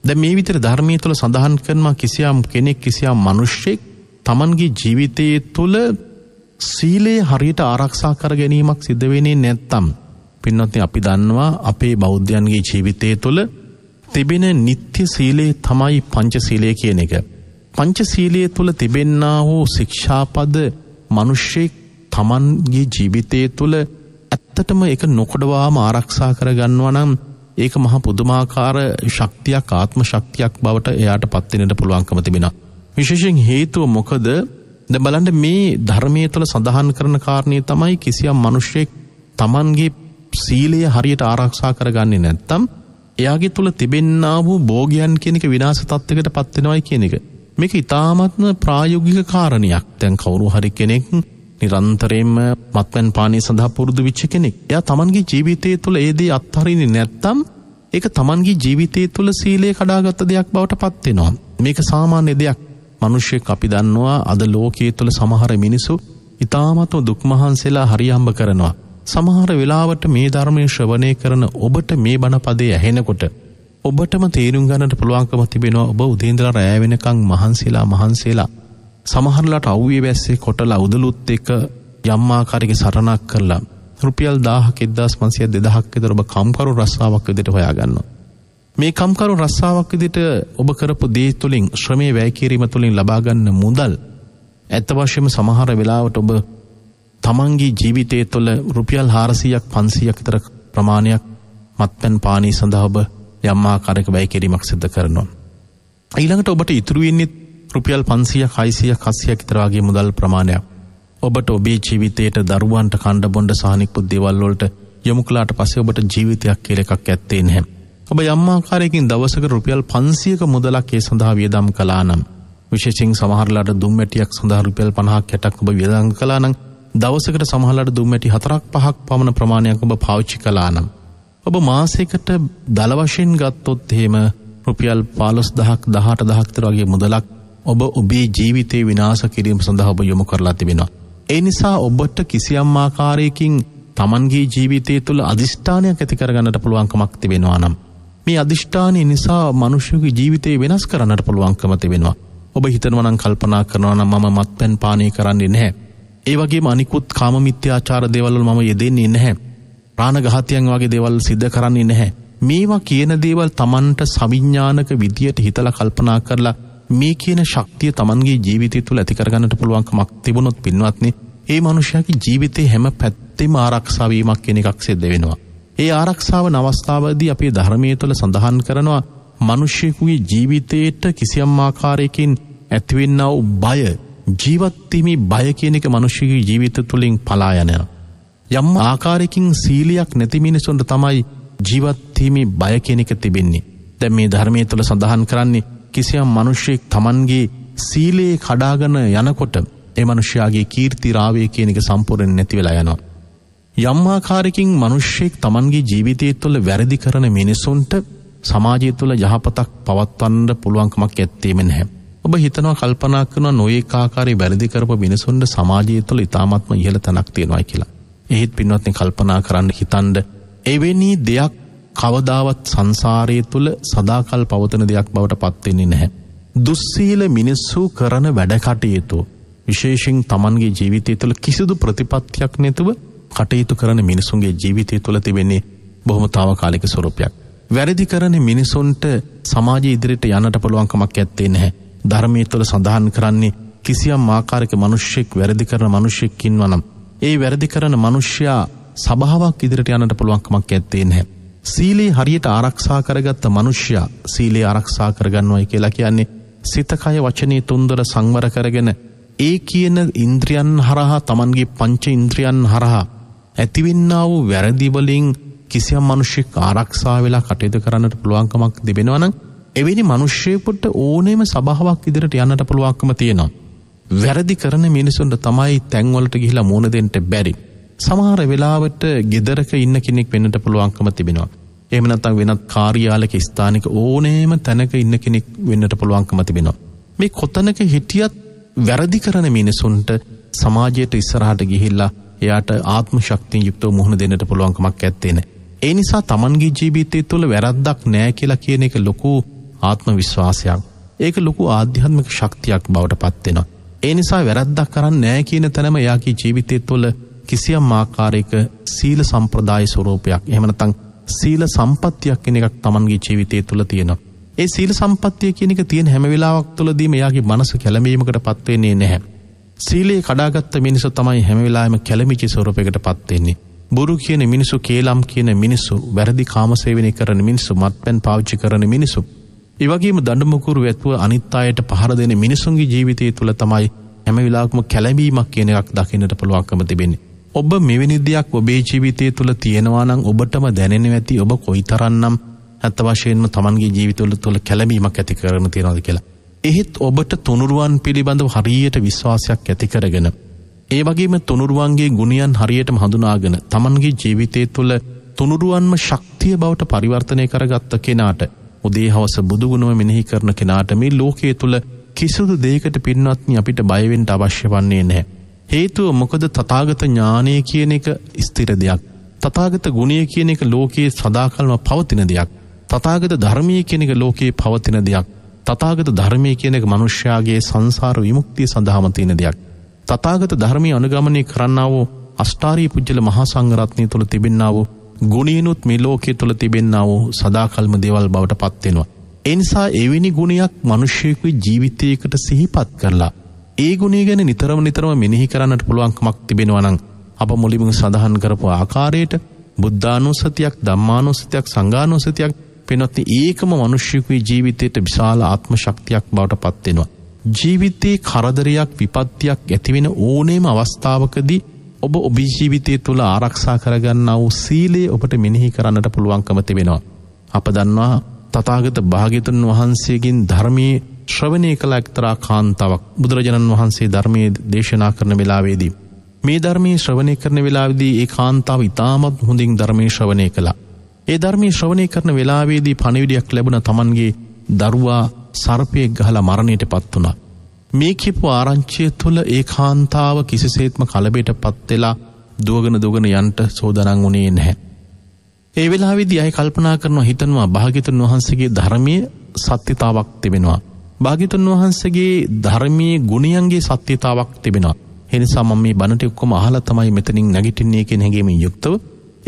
දැන් මේ විතර ධර්මයේ තුල සඳහන් කරනවා කිසියම් කෙනෙක් කිසියම් මිනිසෙක් Tamanගේ ජීවිතයේ තුල සීලය හරියට ආරක්ෂා කර ගැනීමක් සිද්ධ වෙන්නේ නැත්නම් පින්වත්නි අපි දන්නවා අපේ බෞද්ධයන්ගේ ජීවිතයේ තුල තිබෙන නිත්‍ය සීලය තමයි පංචශීලය කියන එක. පංචශීලයේ තුල තිබෙනා වූ ශික්ෂාපද මිනිසෙක් Tamanගේ ජීවිතයේ තුල ඇත්තටම ඒක නොකඩවාම ආරක්ෂා කර ගන්නවා නම් ඒක මහ පුදුමාකාර ශක්තියක් ආත්ම ශක්තියක් බවට එයාට පත් වෙන්නට පුළුවන්කම තිබෙනවා. විශේෂයෙන් හේතුව මොකද? දැන් බලන්න මේ ධර්මයේ තුල සඳහන් කරන කාරණේ තමයි කිසියම් මිනිසෙක් Tamanගේ සීලය හරියට ආරක්ෂා කරගන්නේ නැත්නම් එයාගේ තුල තිබෙන්නා වූ භෝගයන් කියන එක විනාශ තත්යකට පත් වෙනවයි කියන එක. මේක ඉතාමත්ම ප්‍රායෝගික කාරණයක්. දැන් කවුරු හරි කෙනෙක් නිරන්තරයෙන්ම මත්පැන් පානීය සඳහා පුරුදු වෙච්ච කෙනෙක්. එයා Tamanගේ ජීවිතය තුළ ඒ දේ අත්හරින්නේ නැත්නම් ඒක Tamanගේ ජීවිතය තුළ සීලය කඩාගත් දෙයක් බවට පත් වෙනවා. මේක සාමාන්‍ය දෙයක්. මිනිස්සෙක් අපි දන්නවා අද ලෝකයේ තුළ සමහර මිනිසු ඉතාමත්ම දුක් මහන්සිලා හරියම්බ කරනවා. සමහර වෙලාවට මේ ධර්මයේ ශ්‍රවණය කරන ඔබට මේ බණ පදේ ඇහෙනකොට ඔබටම තේරුම් ගන්නට පුළුවන්කම තිබෙනවා ඔබ උදේ ඉඳලා රැය වෙනකන් මහන්සිලා සමහරලාට අවුවේ වැස්සේ කොටලා උදළුත් එක්ක යම් ආකාරයක සරණක් කරලා රුපියල් 1000ක් 1500 2000ක් විතර ඔබ කම්කරු රස්සාවක් විදිහට හොයා ගන්නවා. මේ කම්කරු රස්සාවක් විදිහට ඔබ කරපු දේ තුලින් ශ්‍රමයේ වැය කිරීම තුලින් ලබා ගන්න මුදල් ඇත්ත වශයෙන්ම සමහර වෙලාවට ඔබ තමන්ගේ ජීවිතය තුළ රුපියල් 400ක් 500ක් විතර ප්‍රමාණයක් මත්පැන් පානීය සඳහා ඔබ යම් ආකාරයක වැය කිරීමක් සිදු කරනවා. ඊළඟට ඔබට ඉතුරු වෙන්නේ රුපියල් 500ක් 600ක් 700ක් විතර වගේ මුදල් ප්‍රමාණයක්. ඔබට ඔබේ ජීවිතයට දරුවන්ට කණ්ඩ බොණ්ඩ සානිකුත් දේවල් වලට යොමු කළාට පස්සේ ඔබට ජීවිතයක් කියලා එකක් ඇත්තේ නැහැ. ඔබ යම් ආකාරයකින් දවසක රුපියල් 500ක මුදලක් ඒ සඳහා වියදම් කළා නම් විශේෂයෙන් සමහරලාට දුම්මැටියක් සඳහා රුපියල් 50ක් 60ක් ඔබ වියදම් කළා නම් දවසකට සමහරලාට දුම්මැටි 4ක් 5ක් පමණ ප්‍රමාණයක් ඔබ පාවිච්චි කළා නම් ඔබ මාසයකට දල වශයෙන් ගත්තොත් එහෙම රුපියල් 15000ක් 18000ක් විතර වගේ මුදලක් ඔබ ඔබේ ජීවිතේ විනාශ කිරීම සඳහා ඔබ යොමු කරලා තිබෙනවා. ඒ නිසා ඔබට කිසියම් ආකාරයකින් Tamanගේ ජීවිතය තුළ අදිෂ්ඨානයක් ඇති කරගන්නට පුළුවන්කමක් තිබෙනවා නම් මේ අදිෂ්ඨානය නිසා මිනිසෙකුගේ ජීවිතේ වෙනස් කරන්නට පුළුවන්කම තිබෙනවා. ඔබ හිතනවා නම් කල්පනා කරනවා නම් මම මත්පැන් පානය කරන්නේ නැහැ. ඒ වගේම අනිකුත් කාම මිත්‍යාචාර දේවල් වල මම යෙදෙන්නේ නැහැ. ප්‍රාණඝාතයන් වගේ දේවල් සිද්ධ කරන්නේ නැහැ. මේවා කියන දේවල් Tamanට සවිඥානික විදියට හිතලා කල්පනා කරලා මේ කියන ශක්තිය Tamanගේ ජීවිතය තුළ ඇති කරගන්නට පුළුවන්කමක් තිබුණොත් පින්වත්නි ඒ මනුෂ්‍යයාගේ ජීවිතේ හැම පැත්තෙම ආරක්ෂා වීමක් කියන එකක් සිද්ධ වෙනවා. ඒ ආරක්ෂාව අවස්ථාවේදී අපේ ධර්මයේ තුළ සඳහන් කරනවා මිනිසෙකුගේ ජීවිතයට කිසියම් ආකාරයකින් ඇතිවෙනා වූ බය ජීවත් වීමේ බය කියන එක මිනිසෙකුගේ ජීවිත තුළින් පලා යනවා. යම් ආකාරයකින් සීලයක් නැති මිනිසුන්ට තමයි ජීවත් වීමේ බය කියන එක තිබෙන්නේ. දැන් මේ ධර්මයේ තුළ සඳහන් කරන්නේ කිසියම් මිනිසෙක් Tamanගේ සීලේ කඩාගෙන යනකොට ඒ මිනිසයාගේ කීර්ති රාවය කියන එක සම්පූර්ණ නැති වෙලා යනවා. යම් ආකාරයකින් මිනිසෙක් Tamanගේ ජීවිතය තුළ වැරදි කරන මිනිසුන්ට සමාජය තුළ යහපතක් පවත්වන්න පුළුවන්කමක් ඇත්තේම නැහැ. ඔබ හිතනවා කල්පනා කරනවා නොයෙක් ආකාරයේ වැරදි කරපු මිනිසුන්ට සමාජය තුළ ඉතාමත්ම ඉහළ තැනක් තියෙනවා කියලා. එහෙත් පින්වත්නි කල්පනා කරන්න හිතන්න එවැනි දෙයක් කවදාවත් සංසාරයේ තුල සදාකල් පවතන දෙයක් බවට පත් වෙන්නේ නැහැ. දුස්සීල මිනිස්සු කරන වැඩ කටයුතු විශේෂයෙන් Tamanගේ ජීවිතය තුළ කිසිදු ප්‍රතිපත්තියක් නැතුව කටයුතු කරන මිනිසුන්ගේ ජීවිතය තුළ තිබෙන්නේ බොහොම తాවකාලික ස්වරූපයක්. වැරදි කරන මිනිසුන්ට සමාජයේ ඉදිරියට යන්නට පුළුවන්කමක් ඇත්තේ නැහැ. ධර්මයේ තුළ සඳහන් කරන්නේ කිසියම් ආකාරයක මිනිසෙක් වැරදි කරන මිනිසෙක් ඉන්නවා නම් ඒ වැරදි කරන මිනිසයා සබාවක් ඉදිරියට යන්නට පුළුවන්කමක් ඇත්තේ නැහැ. සීලේ හරියට ආරක්ෂා කරගත්ත මිනිසයා සීලේ ආරක්ෂා කරගන්නවයි කියලා කියන්නේ සිත කය වචනේ තුන්දර සංවර කරගෙන ඒ කියන ඉන්ද්‍රියන් හරහා Tamanගේ පංච ඉන්ද්‍රියන් හරහා ඇතිවෙන්නා වූ වැරදි වලින් කිසියම් මිනිසෙක් ආරක්ෂා වෙලා කටයුතු කරන්නට පුළුවන්කමක් තිබෙනවා නම් එවැනි මිනිසෙකුට ඕනෑම සබාවක් ඉදිරියට යන්නට පුළුවන්කම තියෙනවා. වැරදි කරන මිනිසුන්ට තමයි තැන් වලට ගිහිලා මුණ දෙන්න බැරි. සමහර වෙලාවට ගෙදරක ඉන්න කෙනෙක් වෙන්නට පුළුවන්කම තිබෙනවා. එහෙම නැත්නම් වෙනත් කාර්යාලයක ස්ථානික ඕනෑම තැනක ඉන්න කෙනෙක් වෙන්නට පුළුවන්කම තිබෙනවා. මේ කොතනක හිටියත් වැරදි කරන මිනිසුන්ට සමාජයට ඉස්සරහට ගිහිල්ලා එයාට ආත්ම ශක්තියෙන් යුක්තව මුහුණ දෙන්නට පුළුවන්කමක් ඇත්තේ නැහැ. ඒ නිසා Tamanගේ ජීවිතය තුළ වැරද්දක් නැහැ කියලා කියන එක ලොකු ආත්ම විශ්වාසයක්. ඒක ලොකු ආධ්‍යාත්මික ශක්තියක් බවට පත් වෙනවා. ඒ නිසා වැරද්දක් කරන්නේ නැහැ කියන තැනම එයාගේ ජීවිතය තුළ කිසියම් ආකාරයක සීල සම්ප්‍රදාය ස්වરૂපයක් එහෙම නැත්නම් සීල සම්පත්තියක් කියන එකක් Tamanගේ ජීවිතය තුළ තියෙනවා. ඒ සීල සම්පත්තිය කියන එක තියෙන හැම වෙලාවක් තුළදීම එයාගේ මනස කැළඹීමකටපත් වෙන්නේ නැහැ. සීලේ කඩාගත්ත මිනිස්සු තමයි හැම වෙලාවෙම කැළඹිච්ච ස්වરૂපයකටපත් වෙන්නේ. බොරු කියන මිනිස්සු, කේලම් කියන මිනිස්සු, වැරදි කාමසේවනය කරන මිනිස්සු, මත්පැන් පාවිච්චි කරන මිනිස්සු, ඒ වගේම දඬුමුකුරු වැතුව අනිත් අයට පහර දෙන මිනිසුන්ගේ ජීවිතය තුළ තමයි හැම වෙලාවකම කැළඹීමක් කියන එකක් දකින්නට පුළුවන්කම තිබෙන්නේ. ඔබ මෙවැනි දෙයක් ඔබේ ජීවිතය තුළ තියෙනවා නම් ඔබටම දැනෙන්නේ නැති ඔබ කොයිතරම්නම් අත් වශයෙන්ම Tamanගේ ජීවිතවල තුළ කැළඹීමක් ඇති කරගෙන තියනවාද කියලා. එහෙත් ඔබට තුනුරුවන් පිළිබඳව හරියට විශ්වාසයක් ඇති කරගෙන ඒ වගේම තුනුරුවන්ගේ ගුණයන් හරියටම හඳුනාගෙන Tamanගේ ජීවිතය තුළ තුනුරුවන්ම ශක්තිය බවට පරිවර්තනය කරගත්ත කෙනාට උදේ හවස බුදු ගුණම මෙනෙහි කරන කෙනාට මේ ලෝකයේ තුල කිසිදු දෙයකට පින්වත්නි අපිට බය වෙන්න අවශ්‍ය වන්නේ නැහැ. හේතුව මොකද තථාගත ඥානය කියන එක ස්ථිර දෙයක්. තථාගත ගුණය කියන එක ලෝකයේ සදාකල්ම පවතින දෙයක්. තථාගත ධර්මයේ කියන එක ලෝකයේ පවතින දෙයක්. තථාගත ධර්මයේ කියන එක මනුෂ්‍යයාගේ සංසාර විමුක්තිය සඳහාම තියෙන දෙයක්. තථාගත ධර්මයේ අනුගමනය කරන්නා වූ අෂ්ටාරී පුජ්‍යල මහා සංඝරත්නය තුල තිබෙන්නා වූ ගුණිනුත් මේ ලෝකයේ තුල තිබෙන්නා වූ සදාකල්ම දේවල් බවට පත් වෙනවා. ඒ නිසා එවැනි ගුණයක් මිනිසෙකුගේ ජීවිතයකට සිහිපත් කරලා ඒ ගුණය ගැන නිතරම මෙනෙහි කරන්නට පුළුවන්කමක් තිබෙනවා නම් අප මුලින්ම සඳහන් කරපු ආකාරයට බුද්ධානුස්සතියක්, ධම්මානුස්සතියක්, සංඝානුස්සතියක් වෙනත් ඒකම මිනිසෙකුගේ ජීවිතයට විශාල ආත්ම ශක්තියක් බවට පත් වෙනවා. ජීවිතේ කරදරයක්, විපත්තියක් ඇති වෙන ඕනෑම අවස්ථාවකදී ඔබ ඔබේ ජීවිතය තුළ ආරක්ෂා කරගන්නා වූ සීලය ඔබට මෙනෙහි කරන්නට පුළුවන්කම තිබෙනවා. අප දන්නවා තථාගත භාග්‍යවතුන් වහන්සේගෙන් ධර්මයේ ශ්‍රවණය කළ එක්තරා කාන්තාවක් බුදුරජාණන් වහන්සේ ධර්මයේ දේශනා කරන වෙලාවේදී මේ ධර්මයේ ශ්‍රවණය කරන වෙලාවේදී ඒ කාන්තාව ඉතාමත් හොඳින් ධර්මයේ ශ්‍රවණය කළා. ඒ ධර්මයේ ශ්‍රවණය කරන වෙලාවේදී පණිවිඩයක් ලැබුණ තමන්ගේ දරුවා සර්පයෙක් ගහලා මරණයටපත් වුණා. මේ කියපු ආරංචිය තුළ ඒ කාන්තාව කිසිසේත්ම කලබලයටපත් වෙලා දුවගෙන යන්න සෝදානම් වුණේ නැහැ. ඒ වෙලාවේදී අය කල්පනා කරනවා, හිතනවා භාග්‍යවතුන් වහන්සේගේ ධර්මයේ සත්‍යතාවක් තිබෙනවා. භාග්‍යවතුන් වහන්සේගේ ධර්මයේ ගුණයන්ගේ සත්‍යතාවක් තිබෙනවා. ඒ නිසා මම මේ බණට ඔක්කොම අහලා තමයි මෙතනින් නැගිටින්නේ කියන හැඟීමෙන් යුක්තව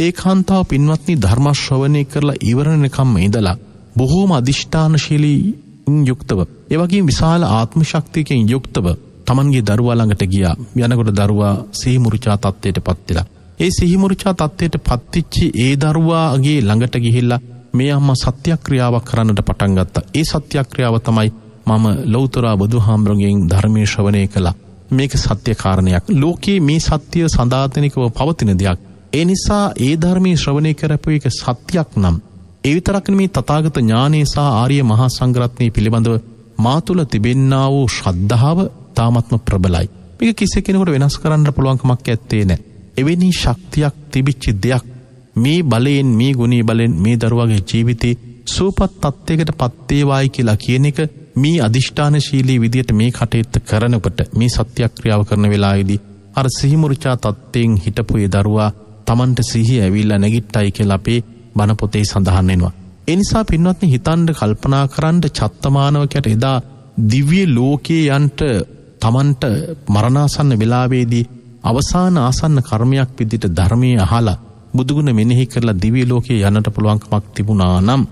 ඒ කාන්තාව පින්වත්නි ධර්ම ශ්‍රවණය කරලා ඉවරනකම්ම ඉඳලා බොහෝම අදිෂ්ඨානශීලීන් යුක්තව ඒ වගේම විශාල ආත්ම ශක්තියකින් යුක්තව තමන්ගේ දරුවා ළඟට ගියා. යනකොට දරුවා සිහිමුරුචා තත්ත්වයටපත් වෙලා. ඒ සිහිමුරුචා තත්ත්වයටපත් වෙච්ච ඒ දරුවාගේ ළඟට ගිහිල්ලා මේ අම්මා සත්‍යක්‍රියාවක් කරන්නට පටන් ගත්තා. ඒ සත්‍යක්‍රියාව තමයි මම ලෞතර බුදුහාමුදුරන්ගෙන් ධර්මයේ ශ්‍රවණය කළා. මේක සත්‍ය කාරණයක්. ලෝකේ මේ සත්‍ය සදාතනිකව පවතින දෙයක්. ඒ නිසා ඒ ධර්මයේ ශ්‍රවණය කරපු එක සත්‍යක් නම් ඒ විතරක් නෙමේ තථාගත ඥානය සහ ආර්ය මහා සංඝරත්නය පිළිබඳව මා තුළ තිබෙන්නා වූ ශ්‍රද්ධාව තාමත්ම ප්‍රබලයි. මේක කිසි කෙනෙකුට වෙනස් කරන්න පුළුවන් කමක් නැත්තේ නෑ. එවැනි ශක්තියක් තිබිච්ච දෙයක් මේ බලයෙන් මේ ගුණී බලෙන් මේ දරුවාගේ ජීවිතේ සූපත් තත්යකට පත් වේවායි කියලා කියන එක මේ අදිෂ්ඨානශීලී විදියට මේ කටයුත්ත කරනකොට මේ සත්‍යක්‍රියාව කරන වෙලාවේදී අර සිහිමුරුචා තත්ත්වයෙන් හිටපු ඒ දරුවා Tamanට සිහිය ඇවිල්ලා නැගිට්ටයි කියලා අපේ බණ පොතේ සඳහන් වෙනවා. ඒ නිසා පින්වත්නි හිතන්න කල්පනා කරන්න චත්තමානවකයට එදා දිව්‍ය ලෝකේ යන්ට Tamanට මරණාසන්න වෙලාවේදී අවසාන ආසන්න කර්මයක් විදිහට ධර්මයේ අහලා බුදුගුණ මෙනෙහි කරලා දිව්‍ය ලෝකේ යන්නට පුළුවන්කමක් තිබුණා නම්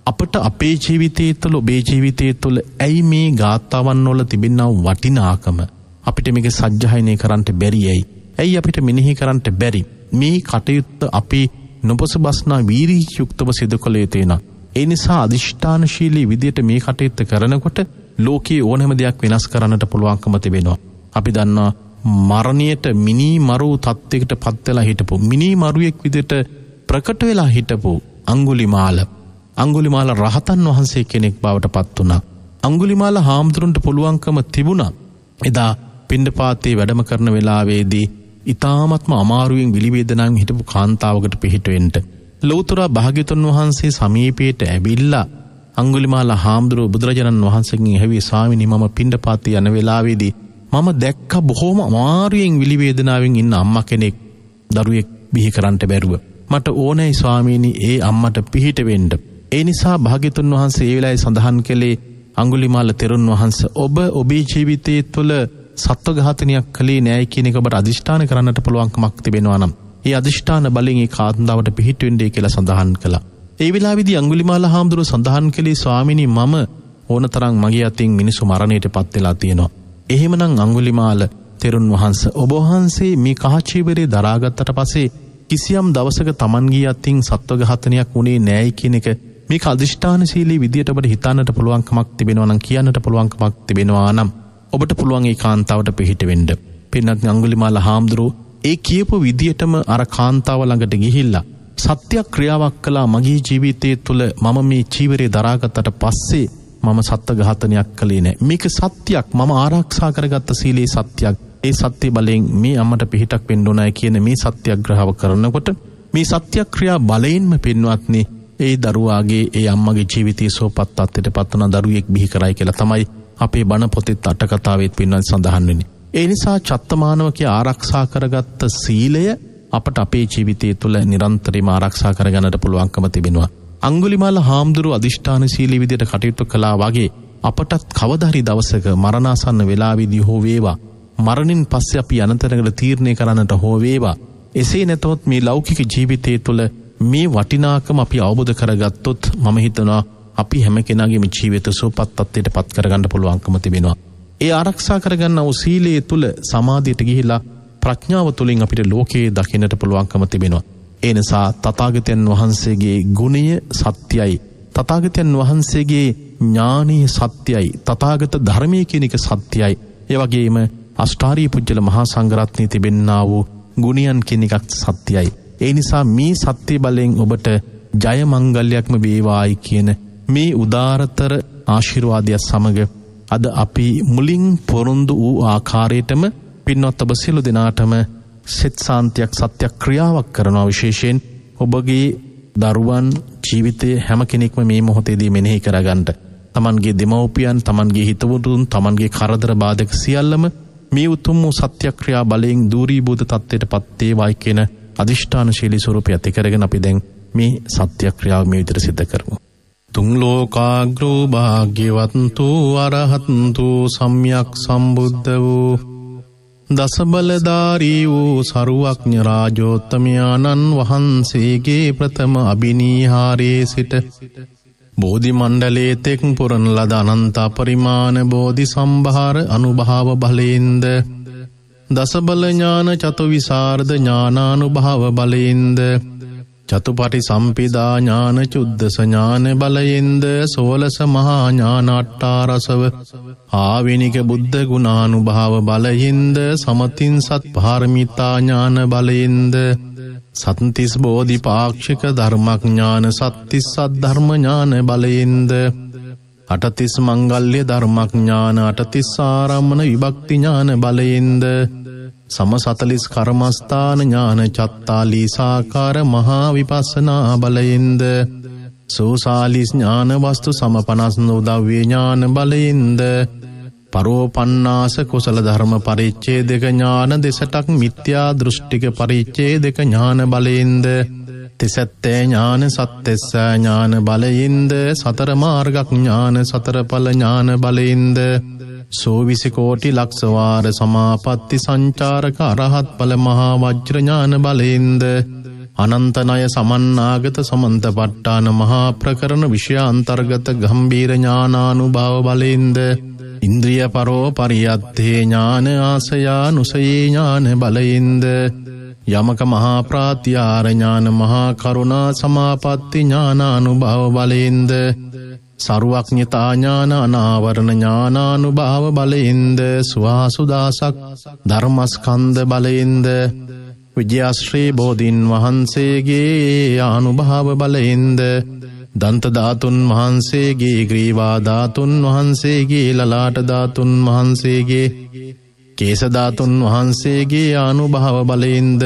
අපට අපේ ජීවිතයේ තුළ ඔබේ ජීවිතයේ තුළ ඇයි මේ ගාථාවන් වල තිබෙනා වටිනාකම අපිට මේක සජ්ජායනය කරන්න බැරි ඇයි අපිට මෙනෙහි කරන්න බැරි මේ කටයුත්ත අපි නොපසබස්නා වීරිය යුක්තව සිදු කළ යුතුයි. ඒ නිසා අදිෂ්ඨානශීලී විදියට මේ කටයුත්ත කරනකොට ලෝකයේ ඕනෑම දෙයක් වෙනස් කරන්නට පුළුවන්කම තිබෙනවා. අපි දන්නවා මරණයට මිනී මරු තත්යකට පත් වෙලා හිටපු මිනී මරුවෙක් විදියට ප්‍රකට වෙලා හිටපු අඟුලිමාල රහතන් වහන්සේ කෙනෙක් බවට පත් වුණා. අඟුලිමාල හාමුදුරන්ට පුළුවන්කම තිබුණා එදා පිණ්ඩපාතේ වැඩම කරන වෙලාවේදී ඊ타ත්ම අමාරුවෙන් විලිවේදනාවෙන් හිටපු කාන්තාවකට පිහිට වෙන්න. ලෞතර භාග්‍යතුන් වහන්සේ සමීපයට ඇවිල්ලා අඟුලිමාල හාමුදුරුවෝ බුදුරජාණන් වහන්සේගෙන් ඇහුවේ ස්වාමීනි මම පිණ්ඩපාතේ යන වෙලාවේදී මම දැක්ක බොහොම අමාරුවෙන් විලිවේදනාවෙන් ඉන්න අම්මා කෙනෙක් දරුවෙක් බිහි කරන්නට බැරුව. මට ඕනෑයි ස්වාමීනි ඒ අම්මට පිහිට වෙන්න. ඒ නිසා භාග්‍යතුන් වහන්සේ ඒ වෙලාවේ සඳහන් කළේ අඟුලිමාල තෙරුන් වහන්සේ ඔබ ඔබේ ජීවිතයේ තුළ සත්ව ඝාතනයක් කළේ නෑයි කියන එක ඔබට අදිෂ්ඨාන කරන්නට පුළුවන්කමක් තිබෙනවා නම් ඒ අදිෂ්ඨාන බලෙන් ඒ කාන්තාවට පිහිට වෙන්නේ කියලා සඳහන් කළා. ඒ වෙලාවේදී අඟුලිමාල හාමුදුරුවෝ සඳහන් කළේ ස්වාමීනි මම ඕනතරම් මගේ අතින් මිනිසු මරණයටපත් වෙලා තියෙනවා. එහෙමනම් අඟුලිමාල තෙරුන් වහන්සේ ඔබ වහන්සේ මේ කහචීවරේ දරාගත්තට පස්සේ කිසියම් දවසක Tamanගේ අතින් සත්ව ඝාතනයක් වුණේ නෑයි කියන එක මේක අදිෂ්ඨානශීලී විදියට ඔබට හිතන්නට පුළුවන්කමක් තිබෙනවා නම් කියන්නට පුළුවන්කමක් තිබෙනවා නම් ඔබට පුළුවන් ඒ කාන්තාවට පිහිට වෙන්න. පින්නත් අඟුලිමාල හාමුදුරුවෝ ඒ කියපු විදියටම අර කාන්තාව ළඟට ගිහිල්ලා සත්‍ය ක්‍රියාවක් කළා. මගේ ජීවිතයේ තුල මම මේ චීවරේ දරාගත්තට පස්සේ මම සත්ත්ව ඝාතනයක් කළේ නැහැ. මේක සත්‍යයක්. මම ආරක්ෂා කරගත්ත සීලේ සත්‍යයක්. ඒ සත්‍ය බලයෙන් මේ අම්මට පිහිටක් වෙන්න ඕනයි කියන මේ සත්‍යග්‍රහව කරනකොට මේ සත්‍යක්‍රියා බලයෙන්ම පින්වත්නි ඒ දරුවාගේ ඒ අම්මගේ ජීවිතයේ සෝපත් තත්ත්වයට පත් වන දරුවෙක් බිහි කරයි කියලා තමයි අපේ බණ පොතේ අට කතාවෙත් පින්වත් සඳහන් වෙන්නේ. ඒ නිසා චත්තමානවකේ ආරක්ෂා කරගත්ත සීලය අපට අපේ ජීවිතය තුළ නිරන්තරයෙන්ම ආරක්ෂා කරගන්නට පුළුවන්කම තිබෙනවා. අඟුලිමාල හාමුදුරුවෝ අදිෂ්ඨානශීලී විදියට කටයුතු කළා වගේ අපටත් කවදාහරි දවසක මරණාසන්න වෙලාවේදී හෝ වේවා මරණින් පස්සේ අපි අනතරකට තීරණය කරන්නට හෝ වේවා එසේ නැතොත් මේ ලෞකික ජීවිතය තුළ මේ වටිනාකම අපි අවබෝධ කරගත්තොත් මම හිතනවා අපි හැම කෙනාගේම ජීවිත සුවපත් තත්ත්වයට පත් කරගන්න පුළුවන්කම තිබෙනවා. ඒ ආරක්ෂා කරගන්න වූ සීලයේ තුල සමාධියට ගිහිලා ප්‍රඥාව තුලින් අපිට ලෝකයේ දකින්නට පුළුවන්කම තිබෙනවා. ඒ නිසා තථාගතයන් වහන්සේගේ ගුණය සත්‍යයි. තථාගතයන් වහන්සේගේ ඥානීය සත්‍යයි. තථාගත ධර්මයේ කියන එක සත්‍යයි. ඒ වගේම අෂ්ටාර්ය පුජ්‍යල මහා සංඝරත්නයේ තිබෙන්නා වූ ගුණයන් කියන එකත් සත්‍යයි. ඒ නිසා මේ සත්‍ය බලෙන් ඔබට ජය මංගල්‍යයක්ම වේවායි කියන මේ උදාරතර ආශිර්වාදය සමග අද අපි මුලින් පොරොන්දු වූ ආකාරයටම පින්වත් ඔබ සියලු දෙනාටම සෙත් සාන්තියක් සත්‍යක්‍රියාවක් කරනවා. විශේෂයෙන් ඔබගේ දරුවන් ජීවිතයේ හැම කෙනෙක්ම මේ මොහොතේදී මෙනෙහි කරගන්න. තමන්ගේ දෙමව්පියන්, තමන්ගේ හිතවතුන්, තමන්ගේ කරදර බාධක සියල්ලම මේ උතුම් වූ සත්‍යක්‍රියා බලයෙන් දූරීභූත තත්ත්වයට පත් වේවායි කියන අදිෂ්ඨානශීලී ස්වරූපය ඇති කරගෙන අපි දැන් මේ සත්‍යක්‍රියාව මේ විදිහට සිද්ධ කරමු. තුන් ලෝකාග්‍රෝ භාග්‍යවන්තෝ අරහන්තෝ සම්්‍යක් සම්බුද්ධ වූ දසබලධාරී වූ සරුවක්ඥ රාජෝත්තමයාණන් වහන්සේගේ ප්‍රථම අභිනීහාරයේ සිට බෝධි මණ්ඩලයේ තෙක් පුරන ලද අනන්ත පරිමාණ බෝධි සම්භාර අනුභාව බලයෙන්ද දසබල ඥාන චතුවිසරද ඥානානුභාව බලයෙන්ද චතුපටි සම්පදා ඥාන චුද්දස ඥාන බලයෙන්ද සෝලස මහා ඥාන අට්ඨාරසව ආවෙනික බුද්ධ ගුණානුභාව බලයෙන්ද සමතින් සත් පාරමිතා ඥාන බලයෙන්ද සත්තිස් බෝධිපාක්ෂික ධර්මඥාන සත්තිස් සද්ධර්ම ඥාන බලයෙන්ද අටතිස් මංගල්‍ය ධර්මඥාන අටතිස් ආරම්මන විභක්ති ඥාන බලයෙන්ද සම 40 කර්මස්ථාන ඥාන චත්තාලීසාකාර මහා විපස්සනා බලයෙන්ද සෝසාලිස් ඥාන වස්තු සම 50 උදව්‍ය ඥාන බලයෙන්ද පරෝපන්නාස කුසල ධර්ම පරිච්ඡේදක ඥාන දෙසටක් මිත්‍යා දෘෂ්ටික පරිච්ඡේදක ඥාන බලයෙන්ද තිසත්තේ ඥාන සත්තෙස්ස ඥාන බලයෙන්ද සතර මාර්ග ඥාන සතර ඵල ඥාන බලයෙන්ද සෝවිසි කෝටි ලක්ෂ වාර සමාපatti සංචාරක අරහත් ඵල මහා වජ්‍ර ඥාන බලයෙන්ද අනන්ත ණය සමන්නාගත සමන්ත ප ဋ ාණ මහා ප්‍රකරණ විෂයාන්තර්ගත ගම්බීර ඥානානුභව බලයෙන්ද ඉන්ද්‍රිය පරෝ පරියත්තේ ඥාන ආසයානුසයේ ඥාන බලයෙන්ද යමක මහා ප්‍රාත්‍යාර ඥාන මහා කරුණා සමාපatti ඥානානුභව බලයෙන්ද සරුවක්ඥතා ඥාන අනාවරණ ඥානානුභව බලයෙන්ද සුවාසුදාසක් ධර්මස්කන්ධ බලයෙන්ද විජ්‍යාශ්‍රී බෝධීන් වහන්සේගේ අනුභව බලයෙන්ද දන්ත ධාතුන් වහන්සේගේ ග්‍රීවා ධාතුන් වහන්සේගේ ලලාට ධාතුන් වහන්සේගේ කේශ ධාතුන් වහන්සේගේ අනුභව බලයෙන්ද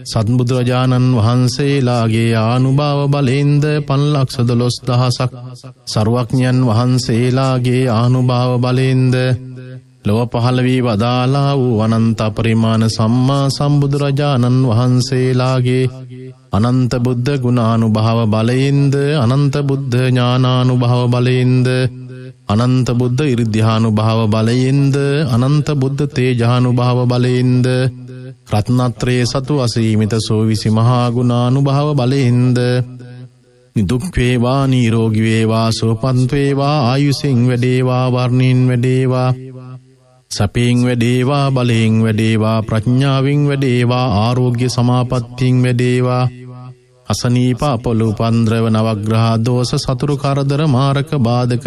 සත්බුදුරජාණන් වහන්සේලාගේ අනුභව බලයෙන්ද 512000ක් සරුවක්ඥයන් වහන්සේලාගේ අනුභව බලයෙන්ද ලොව පහළ වී වදාලා වූ අනන්ත පරිමාණ සම්මා සම්බුදුරජාණන් වහන්සේලාගේ අනන්ත බුද්ධ ගුණානුභව බලයෙන්ද අනන්ත බුද්ධ ඥානානුභව බලයෙන්ද අනන්ත බුද්ධ ඉර්ධ්‍යානුභව බලයෙන්ද අනන්ත බුද්ධ තේජානුභව බලයෙන්ද රත්නත්‍රයේ සතු අසීමිත සෝවිසි මහා ගුණානුභව බලයෙන්ද නිදුක් වේවා නිරෝගී වේවා සුවපත් වේවා ආයුෂෙන් වැඩේවා වර්ණින් වැඩේවා සපේන් වැඩේවා බලයෙන් වැඩේවා ප්‍රඥාවෙන් වැඩේවා ආරෝග්‍ය සමාපත්තියෙන් වැඩේවා අසනීප අපලු පන්ද්‍රව නවග්‍රහ දෝෂ සතුරු කරදර මාරක බාධක